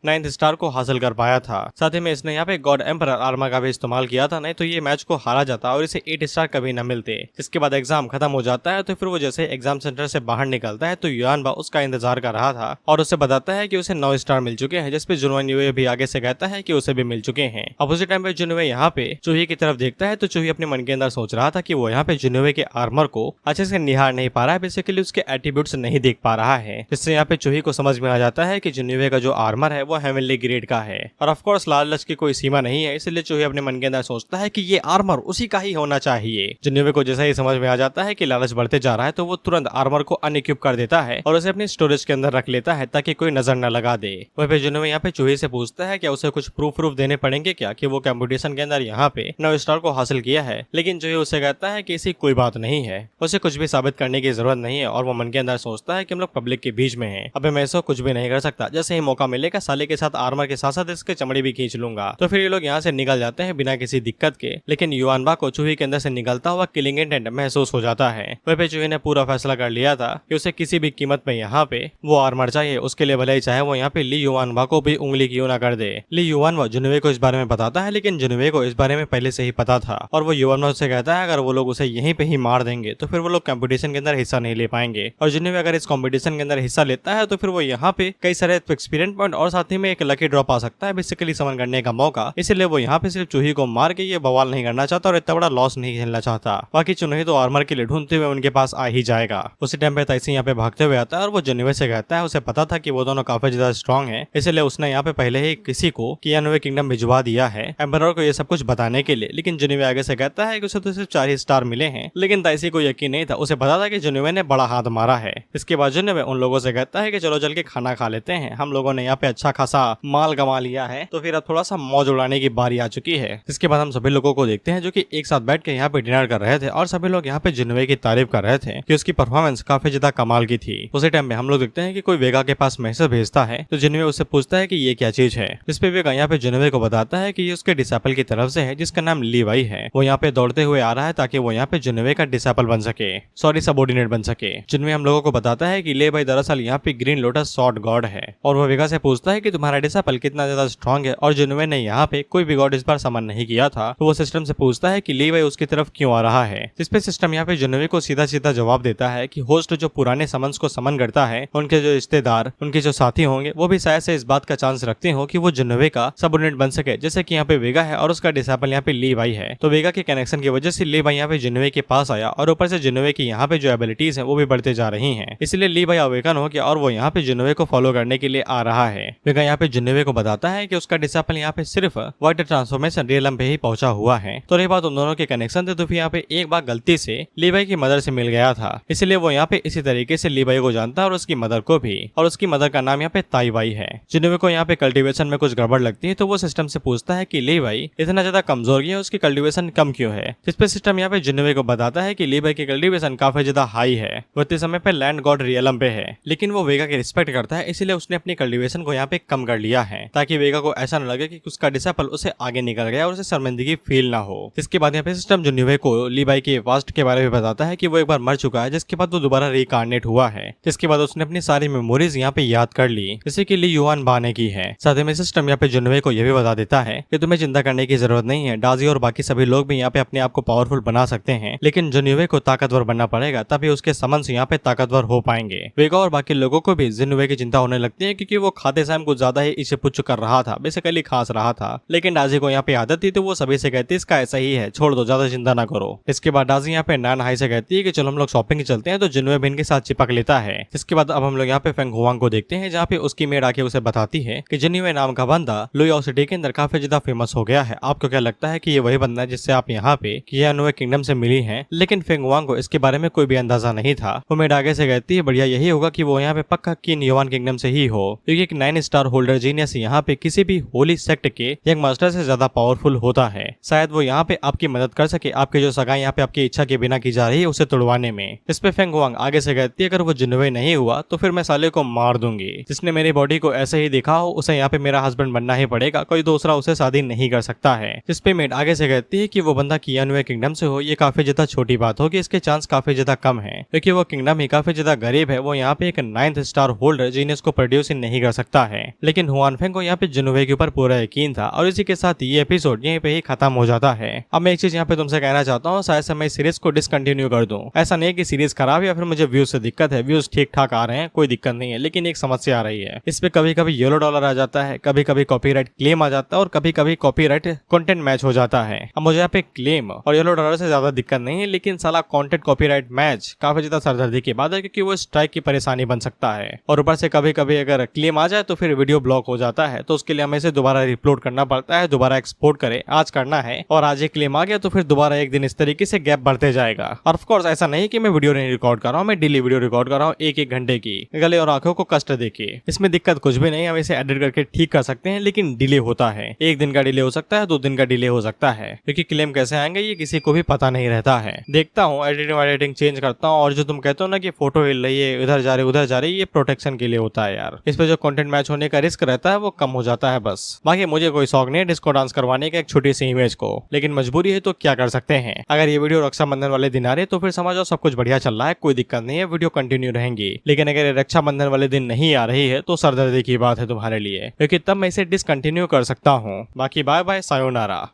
9th स्टार को हासिल कर पाया था। साथ ही में इसने यहाँ पे गॉड एम्परर आर्मर का भी इस्तेमाल किया था, नहीं तो ये मैच को हारा जाता और इसे 8 स्टार कभी न मिलते। इसके बाद एग्जाम खत्म हो जाता है तो फिर वो जैसे एग्जाम सेंटर से बाहर निकलता है तो युआन बा उसका इंतजार कर रहा था और उसे बताता है कि उसे 9 स्टार मिल चुके हैं, जिसपे जुनवे भी आगे से कहता है कि उसे भी मिल चुके हैं। अब उसी टाइम पे जुनवे यहाँ पे चूही की तरफ देखता है तो चूही अपने मन के अंदर सोच रहा था कि वो यहाँ पे जुनवे के आर्मर को अच्छे से निहार नहीं पा रहा है, बेसिकली उसके एट्रीब्यूट्स नहीं देख पा रहा है। जिससे यहाँ पे चूही को समझ में आ जाता है कि जुनवे का जो आर्मर है वो हेवनली ग्रेड का है और ऑफ कोर्स लालच की कोई सीमा नहीं है, इसलिए चूही अपने मन के अंदर सोचता है कि ये आर्मर उसी का ही होना चाहिए। जुनवे को जैसा ही समझ में आ जाता है कि लालच बढ़ते जा रहा है तो वो तुरंत आर्मर को अनइक्विप कर देता है और उसे अपनी स्टोरेज के अंदर रख लेता है ताकि कोई नजर न लगा दे। वहीं पे जुनवे यहाँ पे चूही से पूछता है कि उसे कुछ प्रूफ देने पड़ेंगे क्या कि वो कंपटीशन के अंदर यहाँ पे 9 स्टार को हासिल किया है। लेकिन चूही उसे कहता है कि ऐसी कोई बात नहीं है, उसे कुछ भी साबित करने की जरूरत नहीं है और वो मन के अंदर सोचता है कि हम लोग पब्लिक के बीच में हैं, अबे मैं इसको कुछ भी नहीं कर सकता, जैसे ही मौका मिलेगा साले के साथ आर्मर के साथ साथ इसके चमड़ी भी खींच लूंगा। तो फिर ये लोग यहाँ से निकल जाते हैं बिना किसी दिक्कत के। लेकिन युआन बा को चूही के अंदर से निकलता हुआ किलिंग इंटेंट महसूस हो जाता है। वहीं पे चूही ने पूरा फैसला कर लिया था कि उसे किसी भी कीमत में यहाँ पे वो आर्मर चाहिए, उसके लिए भले ही चाहे वो यहाँ पे ली युआन बा को भी उंगली क्यों ना कर दे। ली युआन बा जुनवे को इस बारे में बताता है, लेकिन जुनवे को इस बारे में पहले से ही पता था और वो युआन बा से कहता है अगर वो लोग उसे यहीं पे ही मार देंगे तो फिर वो लोग कंपटीशन के अंदर हिस्सा नहीं ले पाएंगे और जुनवे अगर इस कंपटीशन के अंदर हिस्सा लेता है तो फिर वो यहाँ पे कई सारे एक्सपीरियंस पॉइंट और साथ ही में एक लकी ड्रॉप आ सकता है, बेसिकली समन करने का मौका। इसलिए वो यहाँ पे सिर्फ चूही को मार के ये बवाल नहीं करना चाहता और इतना बड़ा लॉस नहीं झेलना चाहता। बाकी चूही तो आर्मर के लिए ढूंढते हुए उनके पास आ ही जाएगा। उसी टाइम पे ताइसी यहाँ पे भागते हुए आता है और वो जुनवे से कहता है उसे पता था कि वो दोनों काफी ज्यादा स्ट्रॉन्ग है, इसलिए उसने यहाँ पे पहले ही किसी को कियानवे किंगडम भिजवा दिया है एम्परर को ये सब कुछ बताने के लिए। लेकिन जुनवे आगे से कहता है कि उसे तो सिर्फ 4 ही स्टार मिले हैं, लेकिन ताइसी को यकीन नहीं था, उसे पता था कि जुनवे ने बड़ा हाथ मारा है। इसके बाद जुनवे उन लोगों से कहता है कि चलो चल के खाना खा लेते हैं, हम लोगों ने यहाँ पे अच्छा खासा माल कमा लिया है तो फिर अब थोड़ा सा मौज उड़ाने की बारी आ चुकी है। इसके बाद हम सभी लोगों को देखते हैं जो कि एक साथ बैठ के यहाँ पे डिनर कर रहे थे और सभी लोग यहाँ पे जुनवे की तारीफ कर रहे थे कि उसकी परफॉर्मेंस काफी ज्यादा कमाल की थी। उसी टाइम में हम लोग देखते हैं कि कोई वेगा के पास मैसेज भेजता है तो जुनवे उससे पूछता है कि ये क्या चीज है, जिस पे वेगा यहाँ पे जुनवे को बताता है कि ये उसके डिसाइपल की तरफ से है जिसका नाम लीवाई है। वो यहाँ पे दौड़ते हुए आ रहा है ताकि वो यहाँ पे जुनवे का डिसाइपल बन सके, सॉरी सबऑर्डिनेट बन सके। जुनवे हम लोगों को बताता है कि लीवाई दरअसल यहाँ पे ग्रीन लोटस सॉर्ड गॉड है और वो वेगा से पूछता है कि तुम्हारा डिसाइपल कितना ज्यादा स्ट्रॉन्ग है और जुनवे ने यहाँ पे कोई भी गॉड इस बार समन नहीं किया था तो वो सिस्टम से पूछता है कि लीवाई उसकी तरफ क्यों आ रहा है। जिस पे सिस्टम यहाँ पे जुनवे को सीधा सीधा जवाब देता है कि होस्ट जो पुराने समन्स को समन करता है उनके जो रिश्तेदार, उनके जो साथी होंगे वो भी शायद से इस बात का चांस रखते हो कि वो जिनोवे का सबऑर्डिनेट बन सके, जैसे कि यहाँ पे वेगा है और उसका डिसाइपल यहाँ पे ली बाई है। तो वेगा के कनेक्शन की वजह से ली बाई यहाँ पे जिनोवे के पास आया और ऊपर से जिनोवे की यहाँ पे जो एबिलिटीज है वो भी बढ़ते जा रही हैं। इसलिए ली बाई अवेकन हो गया और वो यहाँ पे जिनोवे को फॉलो करने के लिए आ रहा है। वेगा यहाँ पे जिनोवे को बताता है कि उसका डिसाइपल यहाँ पे सिर्फ वाइट ट्रांसफॉर्मेशन रियलम पे ही पहुंचा हुआ है। तो रही बात उन दोनों के कनेक्शन थे, तो फिर यहाँ पे एक बार गलती से ली बाई की मदर से मिल गया था, इसलिए वो यहाँ पे इसी तरीके से ली बाई को जानता है और उसकी मदर को भी, और उसकी मदर का नाम यहाँ पे ताई बाई है। जिनोवे को यहाँ पे कल्टीवेशन में कुछ गड़बड़ लगती है, तो वो सिस्टम से पूछता है कि ली बाई इतना ज्यादा कमजोर है, उसकी कल्टीवेशन कम क्यों है, जिसपे सिस्टम यहाँ पे जिनोवे को बताता है कि ली बाई की कल्टीवेशन काफी ज्यादा हाई है, वो इतने समय पे लैंड गॉड रियलम पे है, लेकिन वो वेगा की रिस्पेक्ट करता है, इसलिए उसने अपनी कल्टीवेशन को यहाँ पे कम कर लिया है, ताकि वेगा को ऐसा न लगे कि उसका डिसाइपल उसे आगे निकल गया और उसे शर्मिंदगी फील ना हो। इसके बाद यहाँ पे सिस्टम जिनोवे को ली बाई के पास्ट के बारे में बताता है कि वो एक बार मर चुका है, जिसके बाद वो दोबारा रिकार्नेट हुआ है, जिसके बाद उसने अपनी सारी मेमोरीज यहाँ पे याद कर ली, जैसे कि ली युआन बा ने की है। साथ ही में सिस्टम यहाँ पे जिनोवे को यह भी बता देता है कि तुम्हें चिंता करने की जरूरत नहीं है, डाजी और बाकी सभी लोग भी यहाँ पे अपने आप को पावरफुल बना सकते हैं, लेकिन जिनोवे को ताकतवर बनना पड़ेगा, तभी उसके समन्स यहाँ पे ताकतवर हो पाएंगे। वेगा और बाकी लोगों को भी जिनोवे की चिंता होने लगती है, क्योंकि वो खाते समय कुछ ज्यादा ही इसे पुच्छ कर रहा था, बेसिकली खास रहा था, लेकिन डाजी को यहाँ पे आदत थी, तो वो सभी से कहती है इसका ऐसा ही है, छोड़ दो, ज्यादा चिंता ना करो। इसके बाद डाजी यहाँ पे नान हाई से कहती है कि चलो हम लोग शॉपिंग चलते हैं, तो जिनोवे भी इनके साथ चिपक लेता है। इसके बाद अब हम लोग यहाँ पे फेंग हुआंग को देखते हैं, जहाँ पे उसकी मेड आके उसे बताती है कि जिनोवे नाम का बंदा लुयाओ सिटी के अंदर काफी ज्यादा फेमस हो गया है। आपको क्या लगता है कि ये वही बंदा है जिससे आप यहाँ पे कियानुए किंगडम से मिली हैं? लेकिन फेंग हुआंग को इसके बारे में कोई भी अंदाजा नहीं था। वो मेड आगे से कहती है बढ़िया यही होगा कि वो यहाँ पे पक्का किन युआन किंगडम से ही हो, क्योंकि एक 9 स्टार होल्डर जीनियस यहाँ पे किसी भी होली सेक्ट के यंग मास्टर से ज्यादा पावरफुल होता है। शायद वो यहाँ पे आपकी मदद कर सके, आपकी जो सगाई यहाँ पे आपकी इच्छा के बिना की जा रही है उसे तोड़वाने में। इस पे फेंग हुआंग आगे से कहती है अगर वो जिनोवे नहीं हुआ तो फिर मैं साले को मार दूंगी। जिसने मेरी बॉडी को ऐसे ही देखा हो उसे यहाँ पे मेरा हस्बैंड बनना ही पड़ेगा, कोई दूसरा उसे शादी नहीं कर सकता है। इस पे मेड आगे से कहती है कि वो बंदा कियानुए किंगडम से हो, ये काफी ज्यादा छोटी बात होगी, इसके चांस काफी ज्यादा कम है, क्योंकि वो किंगडम ही काफी ज्यादा गरीब है। वो यहाँ पे एक 9th स्टार होल्डर जीनियस को प्रोड्यूस नहीं कर सकता है। लेकिन हुआनफेंग को यहाँ पे जिनोवे के ऊपर पूरा यकीन था, और इसी के साथ ये एपिसोड यहीं पे ही खत्म हो जाता है। अब मैं एक चीज यहाँ पे तुमसे कहना चाहता हूँ, शायद से मैं इस सीरीज को डिसकंटिन्यू कर दूं। ऐसा नहीं कि सीरीज खराब या फिर मुझे व्यूज से दिक्कत है, व्यूज ठीक ठाक आ रहे हैं, कोई दिक्कत नहीं है, लेकिन एक समस्या आ रही है। इस पे कभी कभी येलो डॉलर आ जाता है, कभी कभी कॉपीराइट क्लेम आ जाता है, और कभी कभी कॉपीराइट कंटेंट मैच हो जाता है। अब मुझे यहाँ पे क्लेम और येलो डॉलर से ज्यादा दिक्कत नहीं है, लेकिन साला कंटेंट कॉपीराइट मैच काफी ज्यादा सरदर्दी की बात है, क्योंकि वो स्ट्राइक की परेशानी बन सकता है। और ऊपर से कभी कभी अगर क्लेम आ जाए तो फिर वीडियो ब्लॉक हो जाता है, तो उसके लिए हमें इसे दोबारा रिप्लोड करना पड़ता है, दोबारा एक्सपोर्ट करे, आज करना है, और आज एक क्लेम आ गया तो फिर दोबारा एक दिन इस तरीके से गैप बढ़ते जाएगा। और ऑफ कोर्स ऐसा नहीं कि मैं वीडियो नहीं रिकॉर्ड कर रहा हूँ, मैं डेली वीडियो रिकॉर्ड कर रहा हूँ 1-1 घंटे की, गले और आंखों को कष्ट देके। इसमें दिक्कत कुछ भी नहीं, हम इसे एडिट करके ठीक कर सकते हैं, लेकिन डिले होता है, 1 दिन का डिले हो सकता है, 2 दिन का डिले हो सकता है, क्योंकि क्लेम कैसे आएंगे ये किसी को भी पता नहीं रहता है। देखता हूँ एडिटिंग चेंज करता हूँ। और जो तुम कहते हो ना कि फोटो हिल रही है, इधर जा रही उधर जा रही, ये प्रोटेक्शन के लिए होता है यार। इस पे जो कंटेंट मैच होने का रिस्क रहता है वो कम हो जाता है बस। बाकी मुझे कोई शौक नहीं है डिस्को डांस करवाने का एक छोटी सी इमेज को, लेकिन मजबूरी है तो क्या कर सकते हैं। अगर ये वीडियो रक्षाबंधन वाले दिन आ रही है तो फिर समझ जाओ सब कुछ बढ़िया चल रहा है, कोई दिक्कत नहीं है, वीडियो कंटिन्यू रहेंगी। लेकिन अगर ये रक्षाबंधन वाले दिन नहीं आ रही है तो सरदर्दी की बात है तुम्हारे लिए, क्योंकि तब मैं इसे डिसकंटिन्यू कर सकता हूँ। बाकी बाय बाय, सायोनारा।